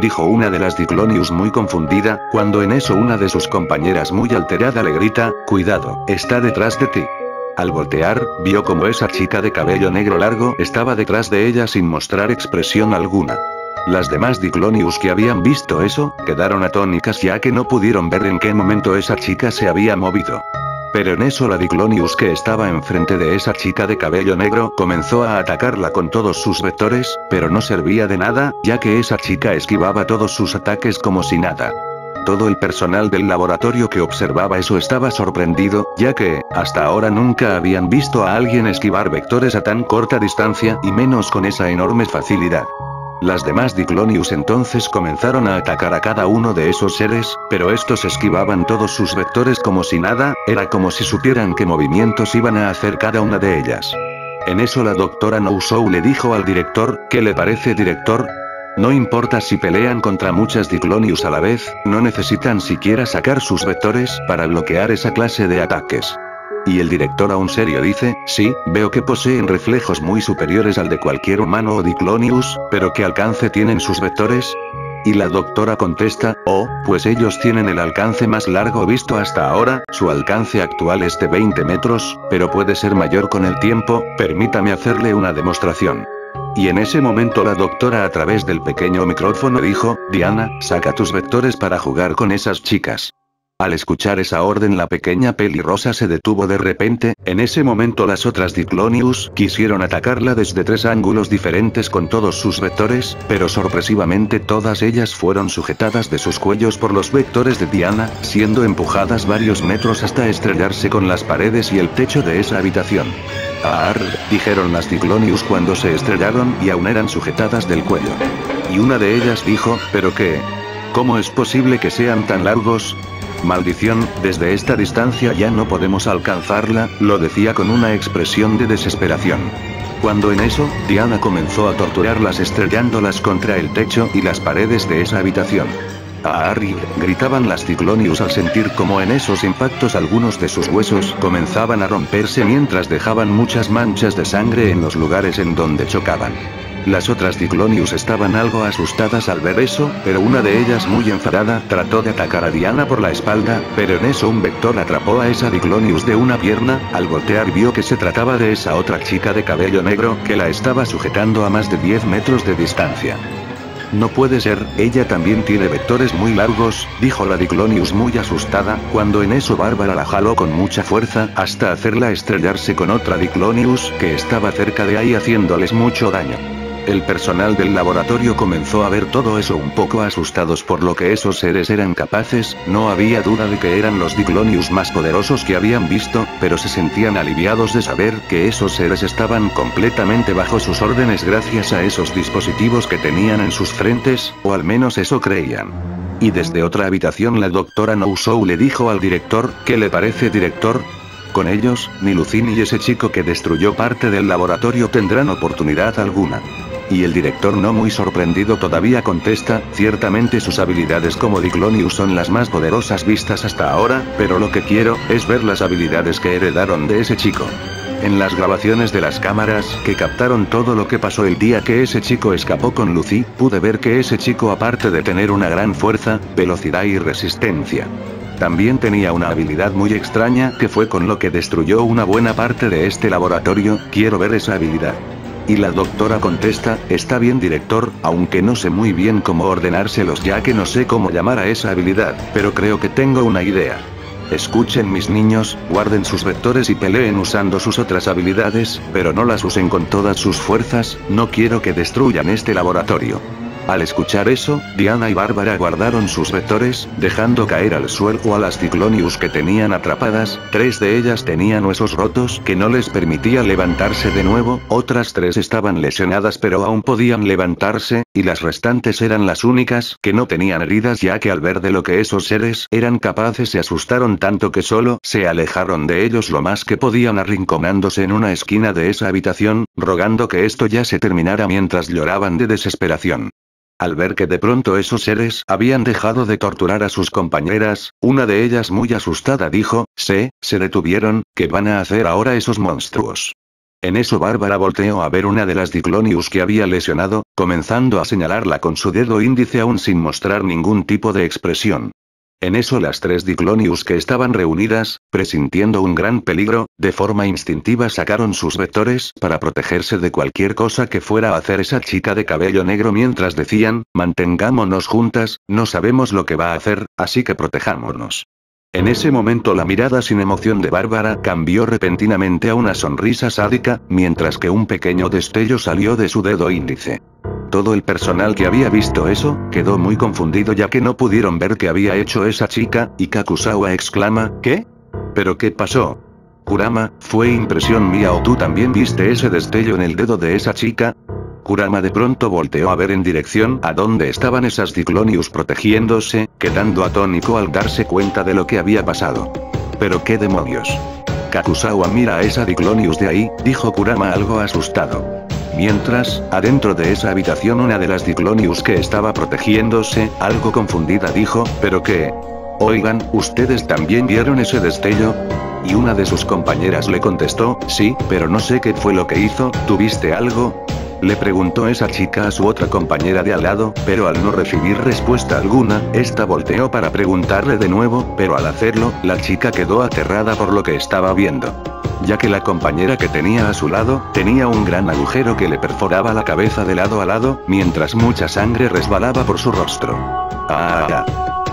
Dijo una de las Diclonius muy confundida, cuando en eso una de sus compañeras muy alterada le grita, cuidado, está detrás de ti. Al voltear, vio como esa chica de cabello negro largo estaba detrás de ella sin mostrar expresión alguna. Las demás Diclonius que habían visto eso, quedaron atónicas ya que no pudieron ver en qué momento esa chica se había movido. Pero en eso la Diclonius que estaba enfrente de esa chica de cabello negro comenzó a atacarla con todos sus vectores, pero no servía de nada, ya que esa chica esquivaba todos sus ataques como si nada. Todo el personal del laboratorio que observaba eso estaba sorprendido, ya que, hasta ahora nunca habían visto a alguien esquivar vectores a tan corta distancia y menos con esa enorme facilidad. Las demás Diclonius entonces comenzaron a atacar a cada uno de esos seres, pero estos esquivaban todos sus vectores como si nada, era como si supieran qué movimientos iban a hacer cada una de ellas. En eso la doctora Nousou le dijo al director, ¿qué le parece director? No importa si pelean contra muchas Diclonius a la vez, no necesitan siquiera sacar sus vectores para bloquear esa clase de ataques. Y el director aún serio dice, sí, veo que poseen reflejos muy superiores al de cualquier humano o Diclonius, pero ¿qué alcance tienen sus vectores? Y la doctora contesta, oh, pues ellos tienen el alcance más largo visto hasta ahora, su alcance actual es de 20 metros, pero puede ser mayor con el tiempo, permítame hacerle una demostración. Y en ese momento la doctora a través del pequeño micrófono dijo, Diana, saca tus vectores para jugar con esas chicas. Al escuchar esa orden la pequeña pelirrosa se detuvo de repente. En ese momento las otras Diclonius quisieron atacarla desde 3 ángulos diferentes con todos sus vectores, pero sorpresivamente todas ellas fueron sujetadas de sus cuellos por los vectores de Diana, siendo empujadas varios metros hasta estrellarse con las paredes y el techo de esa habitación. «Arr», dijeron las Diclonius cuando se estrellaron y aún eran sujetadas del cuello. Y una de ellas dijo, «¿Pero qué? ¿Cómo es posible que sean tan largos? Maldición, desde esta distancia ya no podemos alcanzarla», lo decía con una expresión de desesperación. Cuando en eso, Diana comenzó a torturarlas estrellándolas contra el techo y las paredes de esa habitación. «Harry», gritaban las Diclonius al sentir como en esos impactos algunos de sus huesos comenzaban a romperse mientras dejaban muchas manchas de sangre en los lugares en donde chocaban. Las otras Diclonius estaban algo asustadas al ver eso, pero una de ellas muy enfadada trató de atacar a Diana por la espalda, pero en eso un vector atrapó a esa Diclonius de una pierna. Al voltear vio que se trataba de esa otra chica de cabello negro que la estaba sujetando a más de 10 metros de distancia. «No puede ser, ella también tiene vectores muy largos», dijo la Diclonius muy asustada, cuando en eso Bárbara la jaló con mucha fuerza hasta hacerla estrellarse con otra Diclonius que estaba cerca de ahí haciéndoles mucho daño. El personal del laboratorio comenzó a ver todo eso un poco asustados por lo que esos seres eran capaces. No había duda de que eran los Diclonius más poderosos que habían visto, pero se sentían aliviados de saber que esos seres estaban completamente bajo sus órdenes gracias a esos dispositivos que tenían en sus frentes, o al menos eso creían. Y desde otra habitación la doctora Nousou le dijo al director, «¿Qué le parece, director? Con ellos, ni Lucine y ese chico que destruyó parte del laboratorio tendrán oportunidad alguna». Y el director, no muy sorprendido todavía, contesta, «Ciertamente sus habilidades como Diclonius son las más poderosas vistas hasta ahora, pero lo que quiero es ver las habilidades que heredaron de ese chico». En las grabaciones de las cámaras que captaron todo lo que pasó el día que ese chico escapó con Lucy, pude ver que ese chico, aparte de tener una gran fuerza, velocidad y resistencia, también tenía una habilidad muy extraña que fue con lo que destruyó una buena parte de este laboratorio. Quiero ver esa habilidad. Y la doctora contesta, «Está bien, director, aunque no sé muy bien cómo ordenárselos ya que no sé cómo llamar a esa habilidad, pero creo que tengo una idea. Escuchen, mis niños, guarden sus vectores y peleen usando sus otras habilidades, pero no las usen con todas sus fuerzas, no quiero que destruyan este laboratorio». Al escuchar eso, Diana y Bárbara guardaron sus vectores, dejando caer al suelo a las Diclonius que tenían atrapadas. 3 de ellas tenían huesos rotos que no les permitía levantarse de nuevo, otras 3 estaban lesionadas pero aún podían levantarse, y las restantes eran las únicas que no tenían heridas, ya que al ver de lo que esos seres eran capaces se asustaron tanto que solo se alejaron de ellos lo más que podían, arrinconándose en una esquina de esa habitación, rogando que esto ya se terminara mientras lloraban de desesperación. Al ver que de pronto esos seres habían dejado de torturar a sus compañeras, una de ellas muy asustada dijo, se detuvieron, ¿qué van a hacer ahora esos monstruos? En eso Bárbara volteó a ver una de las Diclonius que había lesionado, comenzando a señalarla con su dedo índice aún sin mostrar ningún tipo de expresión. En eso las 3 Diclonius que estaban reunidas, presintiendo un gran peligro, de forma instintiva sacaron sus vectores para protegerse de cualquier cosa que fuera a hacer esa chica de cabello negro mientras decían, «Mantengámonos juntas, no sabemos lo que va a hacer, así que protejámonos». En ese momento la mirada sin emoción de Bárbara cambió repentinamente a una sonrisa sádica, mientras que un pequeño destello salió de su dedo índice. Todo el personal que había visto eso, quedó muy confundido ya que no pudieron ver qué había hecho esa chica, y Kakusawa exclama, ¿qué? ¿Pero qué pasó? Kurama, ¿fue impresión mía o tú también viste ese destello en el dedo de esa chica? Kurama de pronto volteó a ver en dirección a donde estaban esas Diclonius protegiéndose, quedando atónito al darse cuenta de lo que había pasado. ¿Pero qué demonios? Kakusawa, mira a esa Diclonius de ahí, dijo Kurama algo asustado. Mientras, adentro de esa habitación una de las Diclonius que estaba protegiéndose, algo confundida dijo, ¿pero qué? Oigan, ¿ustedes también vieron ese destello? Y una de sus compañeras le contestó, sí, pero no sé qué fue lo que hizo, ¿tuviste algo? Le preguntó esa chica a su otra compañera de al lado, pero al no recibir respuesta alguna, esta volteó para preguntarle de nuevo, pero al hacerlo, la chica quedó aterrada por lo que estaba viendo. Ya que la compañera que tenía a su lado, tenía un gran agujero que le perforaba la cabeza de lado a lado, mientras mucha sangre resbalaba por su rostro. ¡Ah!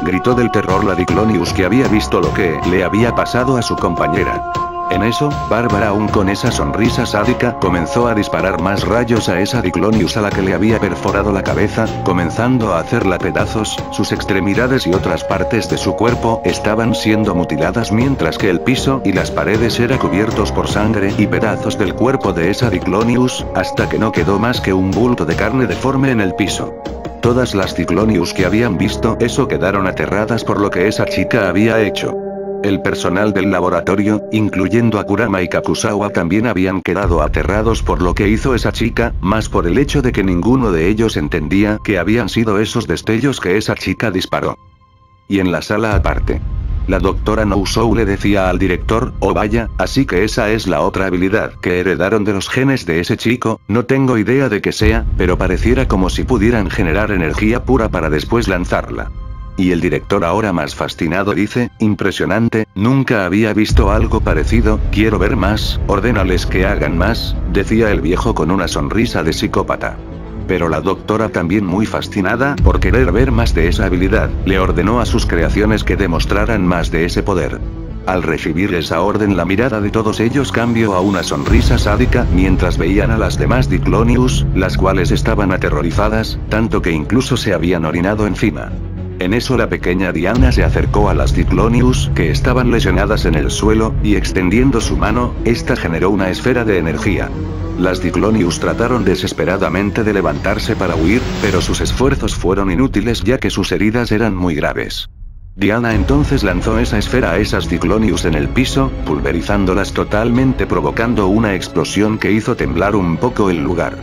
gritó del terror la Diclonius, que había visto lo que le había pasado a su compañera. En eso, Bárbara, aún con esa sonrisa sádica, comenzó a disparar más rayos a esa Diclonius a la que le había perforado la cabeza, comenzando a hacerla pedazos. Sus extremidades y otras partes de su cuerpo estaban siendo mutiladas, mientras que el piso y las paredes eran cubiertos por sangre y pedazos del cuerpo de esa Diclonius, hasta que no quedó más que un bulto de carne deforme en el piso. Todas las Diclonius que habían visto eso quedaron aterradas por lo que esa chica había hecho. El personal del laboratorio, incluyendo a Kurama y Kakusawa, también habían quedado aterrados por lo que hizo esa chica, más por el hecho de que ninguno de ellos entendía que habían sido esos destellos que esa chica disparó. Y en la sala aparte, la doctora Nousou le decía al director: oh vaya, así que esa es la otra habilidad que heredaron de los genes de ese chico. No tengo idea de qué sea, pero pareciera como si pudieran generar energía pura para después lanzarla. Y el director, ahora más fascinado, dice: impresionante, nunca había visto algo parecido, quiero ver más, ordénales que hagan más, decía el viejo con una sonrisa de psicópata. Pero la doctora, también muy fascinada por querer ver más de esa habilidad, le ordenó a sus creaciones que demostraran más de ese poder. Al recibir esa orden, la mirada de todos ellos cambió a una sonrisa sádica mientras veían a las demás Diclonius, las cuales estaban aterrorizadas, tanto que incluso se habían orinado encima. En eso la pequeña Diana se acercó a las Diclonius, que estaban lesionadas en el suelo, y extendiendo su mano, esta generó una esfera de energía. Las Diclonius trataron desesperadamente de levantarse para huir, pero sus esfuerzos fueron inútiles ya que sus heridas eran muy graves. Diana entonces lanzó esa esfera a esas Diclonius en el piso, pulverizándolas totalmente, provocando una explosión que hizo temblar un poco el lugar.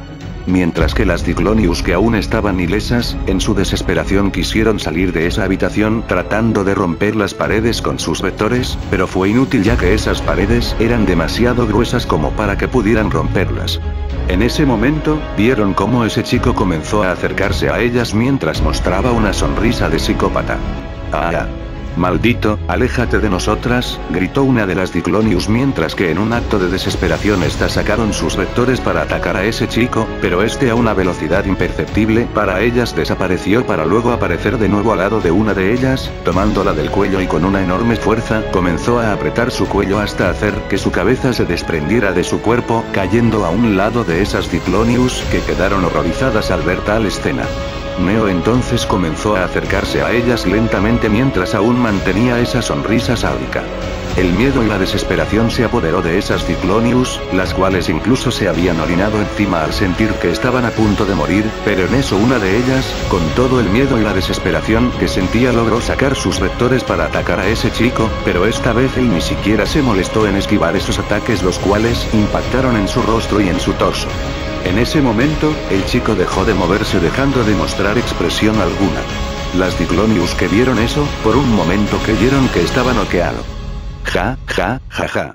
Mientras que las Diclonius, que aún estaban ilesas, en su desesperación quisieron salir de esa habitación tratando de romper las paredes con sus vectores, pero fue inútil ya que esas paredes eran demasiado gruesas como para que pudieran romperlas. En ese momento, vieron cómo ese chico comenzó a acercarse a ellas mientras mostraba una sonrisa de psicópata. ¡Ah! Maldito, aléjate de nosotras, gritó una de las Diclonius, mientras que en un acto de desesperación esta sacaron sus vectores para atacar a ese chico, pero este a una velocidad imperceptible para ellas desapareció para luego aparecer de nuevo al lado de una de ellas, tomándola del cuello y con una enorme fuerza comenzó a apretar su cuello hasta hacer que su cabeza se desprendiera de su cuerpo, cayendo a un lado de esas Diclonius, que quedaron horrorizadas al ver tal escena. Neo entonces comenzó a acercarse a ellas lentamente mientras aún mantenía esa sonrisa sádica. El miedo y la desesperación se apoderó de esas Diclonius, las cuales incluso se habían orinado encima al sentir que estaban a punto de morir, pero en eso una de ellas, con todo el miedo y la desesperación que sentía, logró sacar sus vectores para atacar a ese chico, pero esta vez él ni siquiera se molestó en esquivar esos ataques, los cuales impactaron en su rostro y en su torso. En ese momento, el chico dejó de moverse dejando de mostrar expresión alguna. Las Diclonius que vieron eso, por un momento creyeron que estaba noqueado. Ja, ja, ja, ja.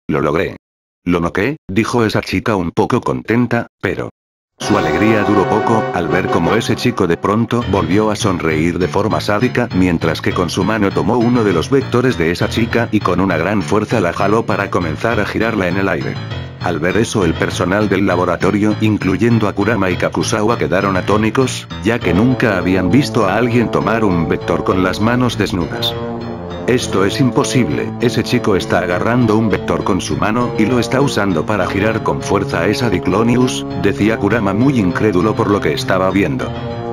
Lo logré. ¿Lo noqué?, dijo esa chica un poco contenta, pero su alegría duró poco, al ver cómo ese chico de pronto volvió a sonreír de forma sádica, mientras que con su mano tomó uno de los vectores de esa chica y con una gran fuerza la jaló para comenzar a girarla en el aire. Al ver eso, el personal del laboratorio, incluyendo a Kurama y Kakusawa, quedaron atónicos, ya que nunca habían visto a alguien tomar un vector con las manos desnudas. Esto es imposible, ese chico está agarrando un vector con su mano y lo está usando para girar con fuerza a esa Diclonius, decía Kurama muy incrédulo por lo que estaba viendo.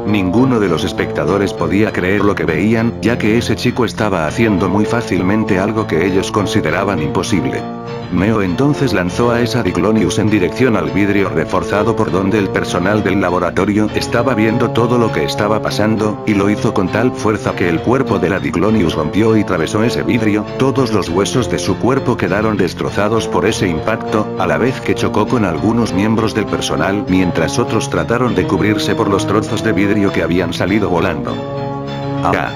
Ninguno de los espectadores podía creer lo que veían, ya que ese chico estaba haciendo muy fácilmente algo que ellos consideraban imposible. Neo entonces lanzó a esa Diclonius en dirección al vidrio reforzado por donde el personal del laboratorio estaba viendo todo lo que estaba pasando, y lo hizo con tal fuerza que el cuerpo de la Diclonius rompió y atravesó ese vidrio. Todos los huesos de su cuerpo quedaron destrozados por ese impacto, a la vez que chocó con algunos miembros del personal, mientras otros trataron de cubrirse por los trozos de vidrio que habían salido volando. ¡Ah!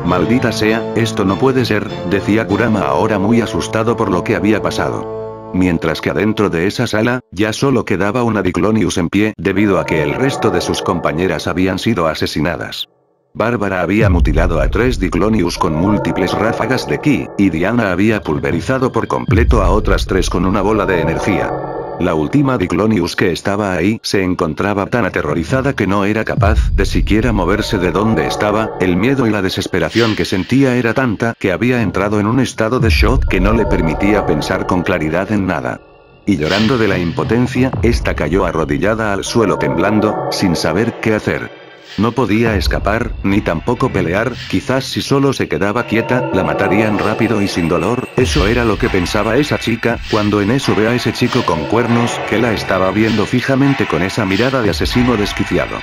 Maldita sea, esto no puede ser, decía Kurama ahora muy asustado por lo que había pasado. Mientras que adentro de esa sala, ya solo quedaba una Diclonius en pie, debido a que el resto de sus compañeras habían sido asesinadas. Bárbara había mutilado a 3 Diclonius con múltiples ráfagas de ki, y Diana había pulverizado por completo a otras 3 con una bola de energía. La última Diclonius que estaba ahí se encontraba tan aterrorizada que no era capaz de siquiera moverse de donde estaba, el miedo y la desesperación que sentía era tanta que había entrado en un estado de shock que no le permitía pensar con claridad en nada. Y llorando de la impotencia, esta cayó arrodillada al suelo temblando, sin saber qué hacer. No podía escapar, ni tampoco pelear, quizás si solo se quedaba quieta, la matarían rápido y sin dolor, eso era lo que pensaba esa chica, cuando en eso ve a ese chico con cuernos, que la estaba viendo fijamente con esa mirada de asesino desquiciado.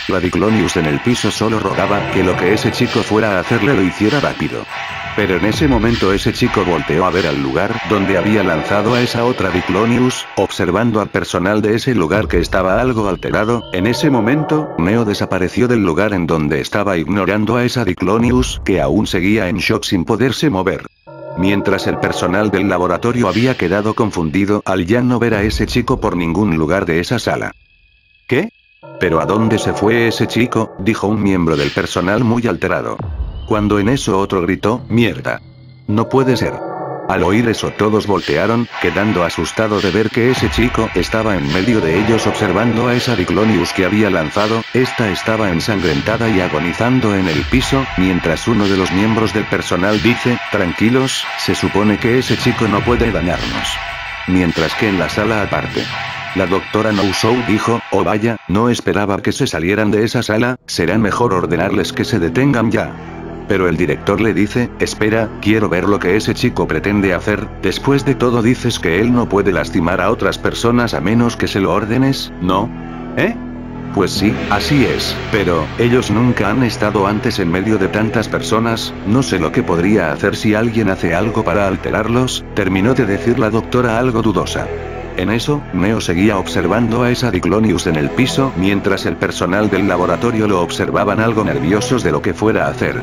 La Diclonius en el piso solo rogaba que lo que ese chico fuera a hacerle lo hiciera rápido. Pero en ese momento ese chico volteó a ver al lugar donde había lanzado a esa otra Diclonius, observando al personal de ese lugar que estaba algo alterado. En ese momento, Neo desapareció del lugar en donde estaba ignorando a esa Diclonius, que aún seguía en shock sin poderse mover. Mientras el personal del laboratorio había quedado confundido al ya no ver a ese chico por ningún lugar de esa sala. ¿Qué? ¿Pero a dónde se fue ese chico?, dijo un miembro del personal muy alterado. Cuando en eso otro gritó, ¡mierda! No puede ser. Al oír eso todos voltearon, quedando asustados de ver que ese chico estaba en medio de ellos observando a esa Diclonius que había lanzado, esta estaba ensangrentada y agonizando en el piso, mientras uno de los miembros del personal dice, tranquilos, se supone que ese chico no puede dañarnos. Mientras que en la sala aparte, la doctora No-Show dijo, oh vaya, no esperaba que se salieran de esa sala, será mejor ordenarles que se detengan ya. Pero el director le dice, espera, quiero ver lo que ese chico pretende hacer, después de todo dices que él no puede lastimar a otras personas a menos que se lo ordenes, ¿no? ¿Eh? Pues sí, así es, pero, ellos nunca han estado antes en medio de tantas personas, no sé lo que podría hacer si alguien hace algo para alterarlos, terminó de decir la doctora algo dudosa. En eso, Neo seguía observando a esa Diclonius en el piso mientras el personal del laboratorio lo observaban algo nerviosos de lo que fuera a hacer.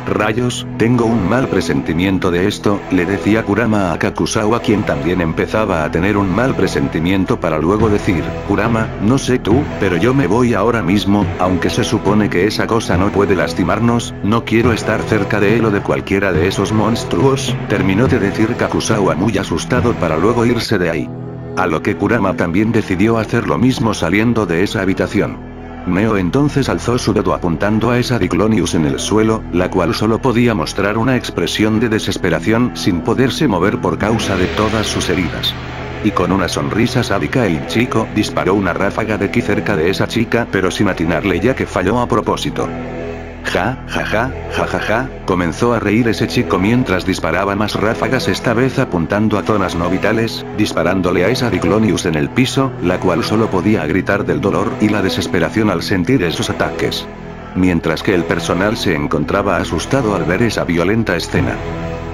Rayos, tengo un mal presentimiento de esto, le decía Kurama a Kakusawa, quien también empezaba a tener un mal presentimiento, para luego decir, Kurama, no sé tú, pero yo me voy ahora mismo, aunque se supone que esa cosa no puede lastimarnos, no quiero estar cerca de él o de cualquiera de esos monstruos, terminó de decir Kakusawa muy asustado para luego irse de ahí. A lo que Kurama también decidió hacer lo mismo saliendo de esa habitación. Neo entonces alzó su dedo apuntando a esa Diclonius en el suelo, la cual solo podía mostrar una expresión de desesperación sin poderse mover por causa de todas sus heridas. Y con una sonrisa sádica el chico disparó una ráfaga de ki cerca de esa chica, pero sin atinarle ya que falló a propósito. Ja, ja, ja, ja, ja, ja, comenzó a reír ese chico mientras disparaba más ráfagas, esta vez apuntando a zonas no vitales, disparándole a esa Diclonius en el piso, la cual solo podía gritar del dolor y la desesperación al sentir esos ataques. Mientras que el personal se encontraba asustado al ver esa violenta escena.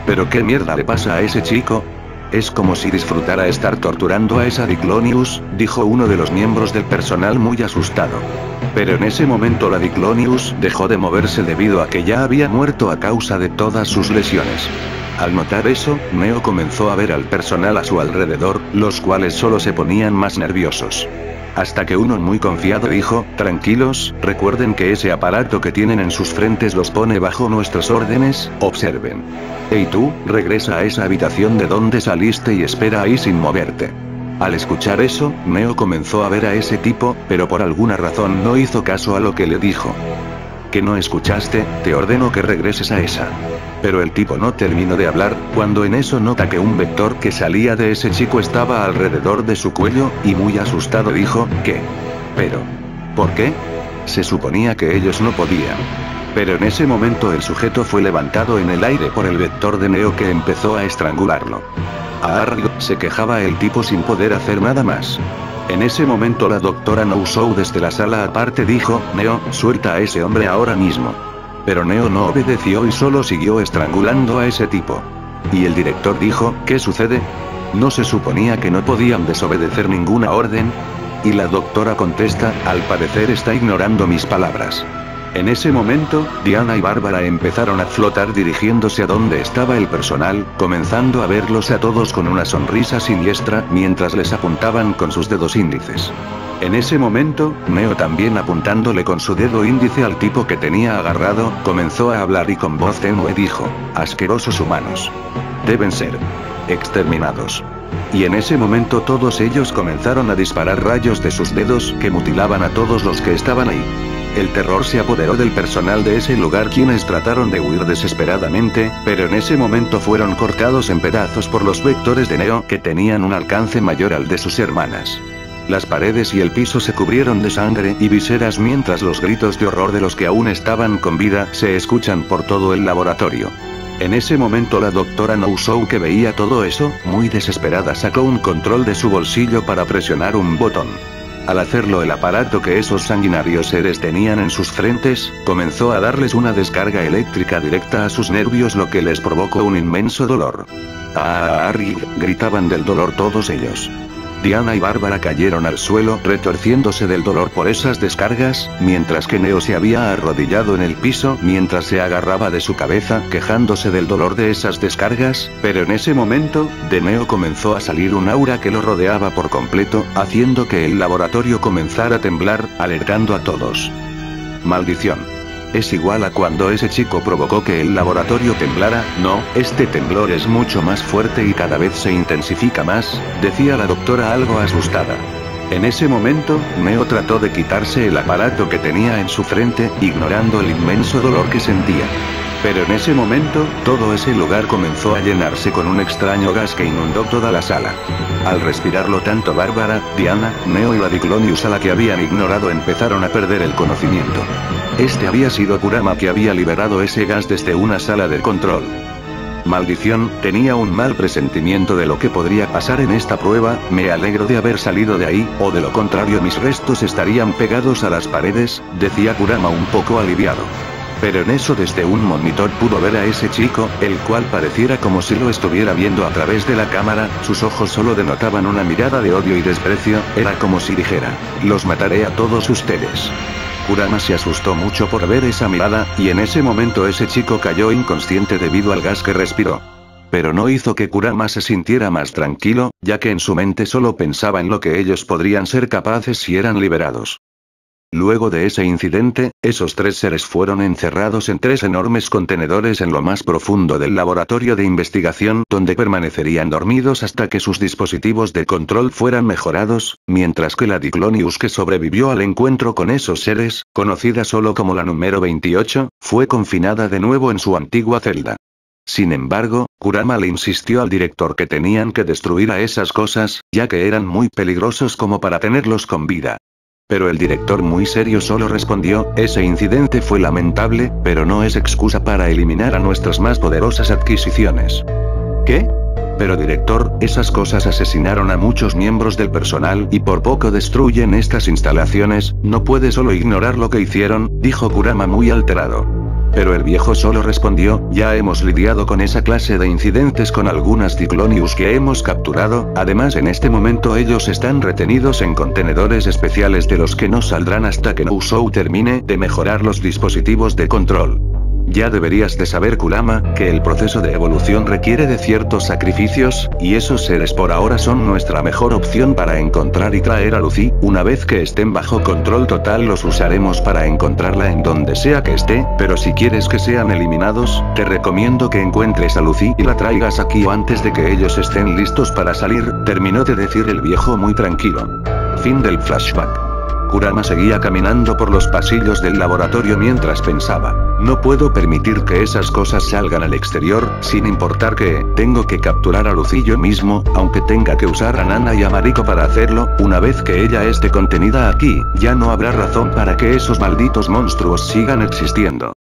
¿Pero qué mierda le pasa a ese chico? Es como si disfrutara estar torturando a esa Diclonius, dijo uno de los miembros del personal muy asustado. Pero en ese momento la Diclonius dejó de moverse debido a que ya había muerto a causa de todas sus lesiones. Al notar eso, Neo comenzó a ver al personal a su alrededor, los cuales solo se ponían más nerviosos. Hasta que uno muy confiado dijo, tranquilos, recuerden que ese aparato que tienen en sus frentes los pone bajo nuestras órdenes, observen. Hey tú, regresa a esa habitación de donde saliste y espera ahí sin moverte. Al escuchar eso, Neo comenzó a ver a ese tipo, pero por alguna razón no hizo caso a lo que le dijo. ¿Que no escuchaste? Te ordeno que regreses a esa. Pero el tipo no terminó de hablar, cuando en eso nota que un vector que salía de ese chico estaba alrededor de su cuello, y muy asustado dijo, ¿qué? Pero, ¿por qué? Se suponía que ellos no podían. Pero en ese momento el sujeto fue levantado en el aire por el vector de Neo que empezó a estrangularlo. ¡Arr! Se quejaba el tipo sin poder hacer nada más. En ese momento la doctora No-Show desde la sala aparte dijo, Neo, suelta a ese hombre ahora mismo. Pero Neo no obedeció y solo siguió estrangulando a ese tipo. Y el director dijo, ¿qué sucede? ¿No se suponía que no podían desobedecer ninguna orden? Y la doctora contesta, al parecer está ignorando mis palabras. En ese momento, Diana y Bárbara empezaron a flotar dirigiéndose a donde estaba el personal, comenzando a verlos a todos con una sonrisa siniestra mientras les apuntaban con sus dedos índices. En ese momento, Neo también apuntándole con su dedo índice al tipo que tenía agarrado, comenzó a hablar y con voz tenue dijo, asquerosos humanos. Deben ser exterminados. Y en ese momento todos ellos comenzaron a disparar rayos de sus dedos que mutilaban a todos los que estaban ahí. El terror se apoderó del personal de ese lugar, quienes trataron de huir desesperadamente, pero en ese momento fueron cortados en pedazos por los vectores de Neo, que tenían un alcance mayor al de sus hermanas. Las paredes y el piso se cubrieron de sangre y viseras, mientras los gritos de horror de los que aún estaban con vida se escuchan por todo el laboratorio. En ese momento la doctora Nouzou, que veía todo eso, muy desesperada, sacó un control de su bolsillo para presionar un botón. Al hacerlo, el aparato que esos sanguinarios seres tenían en sus frentes, comenzó a darles una descarga eléctrica directa a sus nervios, lo que les provocó un inmenso dolor. ¡Ah! Gritaban del dolor todos ellos. Diana y Bárbara cayeron al suelo retorciéndose del dolor por esas descargas, mientras que Neo se había arrodillado en el piso mientras se agarraba de su cabeza, quejándose del dolor de esas descargas, pero en ese momento, de Neo comenzó a salir un aura que lo rodeaba por completo, haciendo que el laboratorio comenzara a temblar, alertando a todos. Maldición. Es igual a cuando ese chico provocó que el laboratorio temblara. No, este temblor es mucho más fuerte y cada vez se intensifica más, decía la doctora algo asustada. En ese momento, Neo trató de quitarse el aparato que tenía en su frente, ignorando el inmenso dolor que sentía. Pero en ese momento, todo ese lugar comenzó a llenarse con un extraño gas que inundó toda la sala. Al respirarlo, tanto Bárbara, Diana, Neo y la Diclonius, a la que habían ignorado, empezaron a perder el conocimiento. Este había sido Kurama, que había liberado ese gas desde una sala de control. Maldición, tenía un mal presentimiento de lo que podría pasar en esta prueba. Me alegro de haber salido de ahí, o de lo contrario mis restos estarían pegados a las paredes, decía Kurama un poco aliviado. Pero en eso, desde un monitor pudo ver a ese chico, el cual pareciera como si lo estuviera viendo a través de la cámara. Sus ojos solo denotaban una mirada de odio y desprecio, era como si dijera: los mataré a todos ustedes. Kurama se asustó mucho por ver esa mirada, y en ese momento ese chico cayó inconsciente debido al gas que respiró. Pero no hizo que Kurama se sintiera más tranquilo, ya que en su mente solo pensaba en lo que ellos podrían ser capaces si eran liberados. Luego de ese incidente, esos tres seres fueron encerrados en tres enormes contenedores en lo más profundo del laboratorio de investigación, donde permanecerían dormidos hasta que sus dispositivos de control fueran mejorados, mientras que la Diclonius, que sobrevivió al encuentro con esos seres, conocida solo como la número 28, fue confinada de nuevo en su antigua celda. Sin embargo, Kurama le insistió al director que tenían que destruir a esas cosas, ya que eran muy peligrosos como para tenerlos con vida. Pero el director, muy serio, solo respondió: ese incidente fue lamentable, pero no es excusa para eliminar a nuestras más poderosas adquisiciones. ¿Qué? Pero director, esas cosas asesinaron a muchos miembros del personal y por poco destruyen estas instalaciones. No puede solo ignorar lo que hicieron, dijo Kurama muy alterado. Pero el viejo solo respondió: ya hemos lidiado con esa clase de incidentes con algunas Diclonius que hemos capturado. Además, en este momento ellos están retenidos en contenedores especiales de los que no saldrán hasta que Nouzou termine de mejorar los dispositivos de control. Ya deberías de saber, Kurama, que el proceso de evolución requiere de ciertos sacrificios, y esos seres por ahora son nuestra mejor opción para encontrar y traer a Lucy. Una vez que estén bajo control total, los usaremos para encontrarla en donde sea que esté, pero si quieres que sean eliminados, te recomiendo que encuentres a Lucy y la traigas aquí antes de que ellos estén listos para salir, terminó de decir el viejo muy tranquilo. Fin del flashback. Kurama seguía caminando por los pasillos del laboratorio mientras pensaba: no puedo permitir que esas cosas salgan al exterior, sin importar que tengo que capturar a Lucy yo mismo, aunque tenga que usar a Nana y a Mariko para hacerlo. Una vez que ella esté contenida aquí, ya no habrá razón para que esos malditos monstruos sigan existiendo.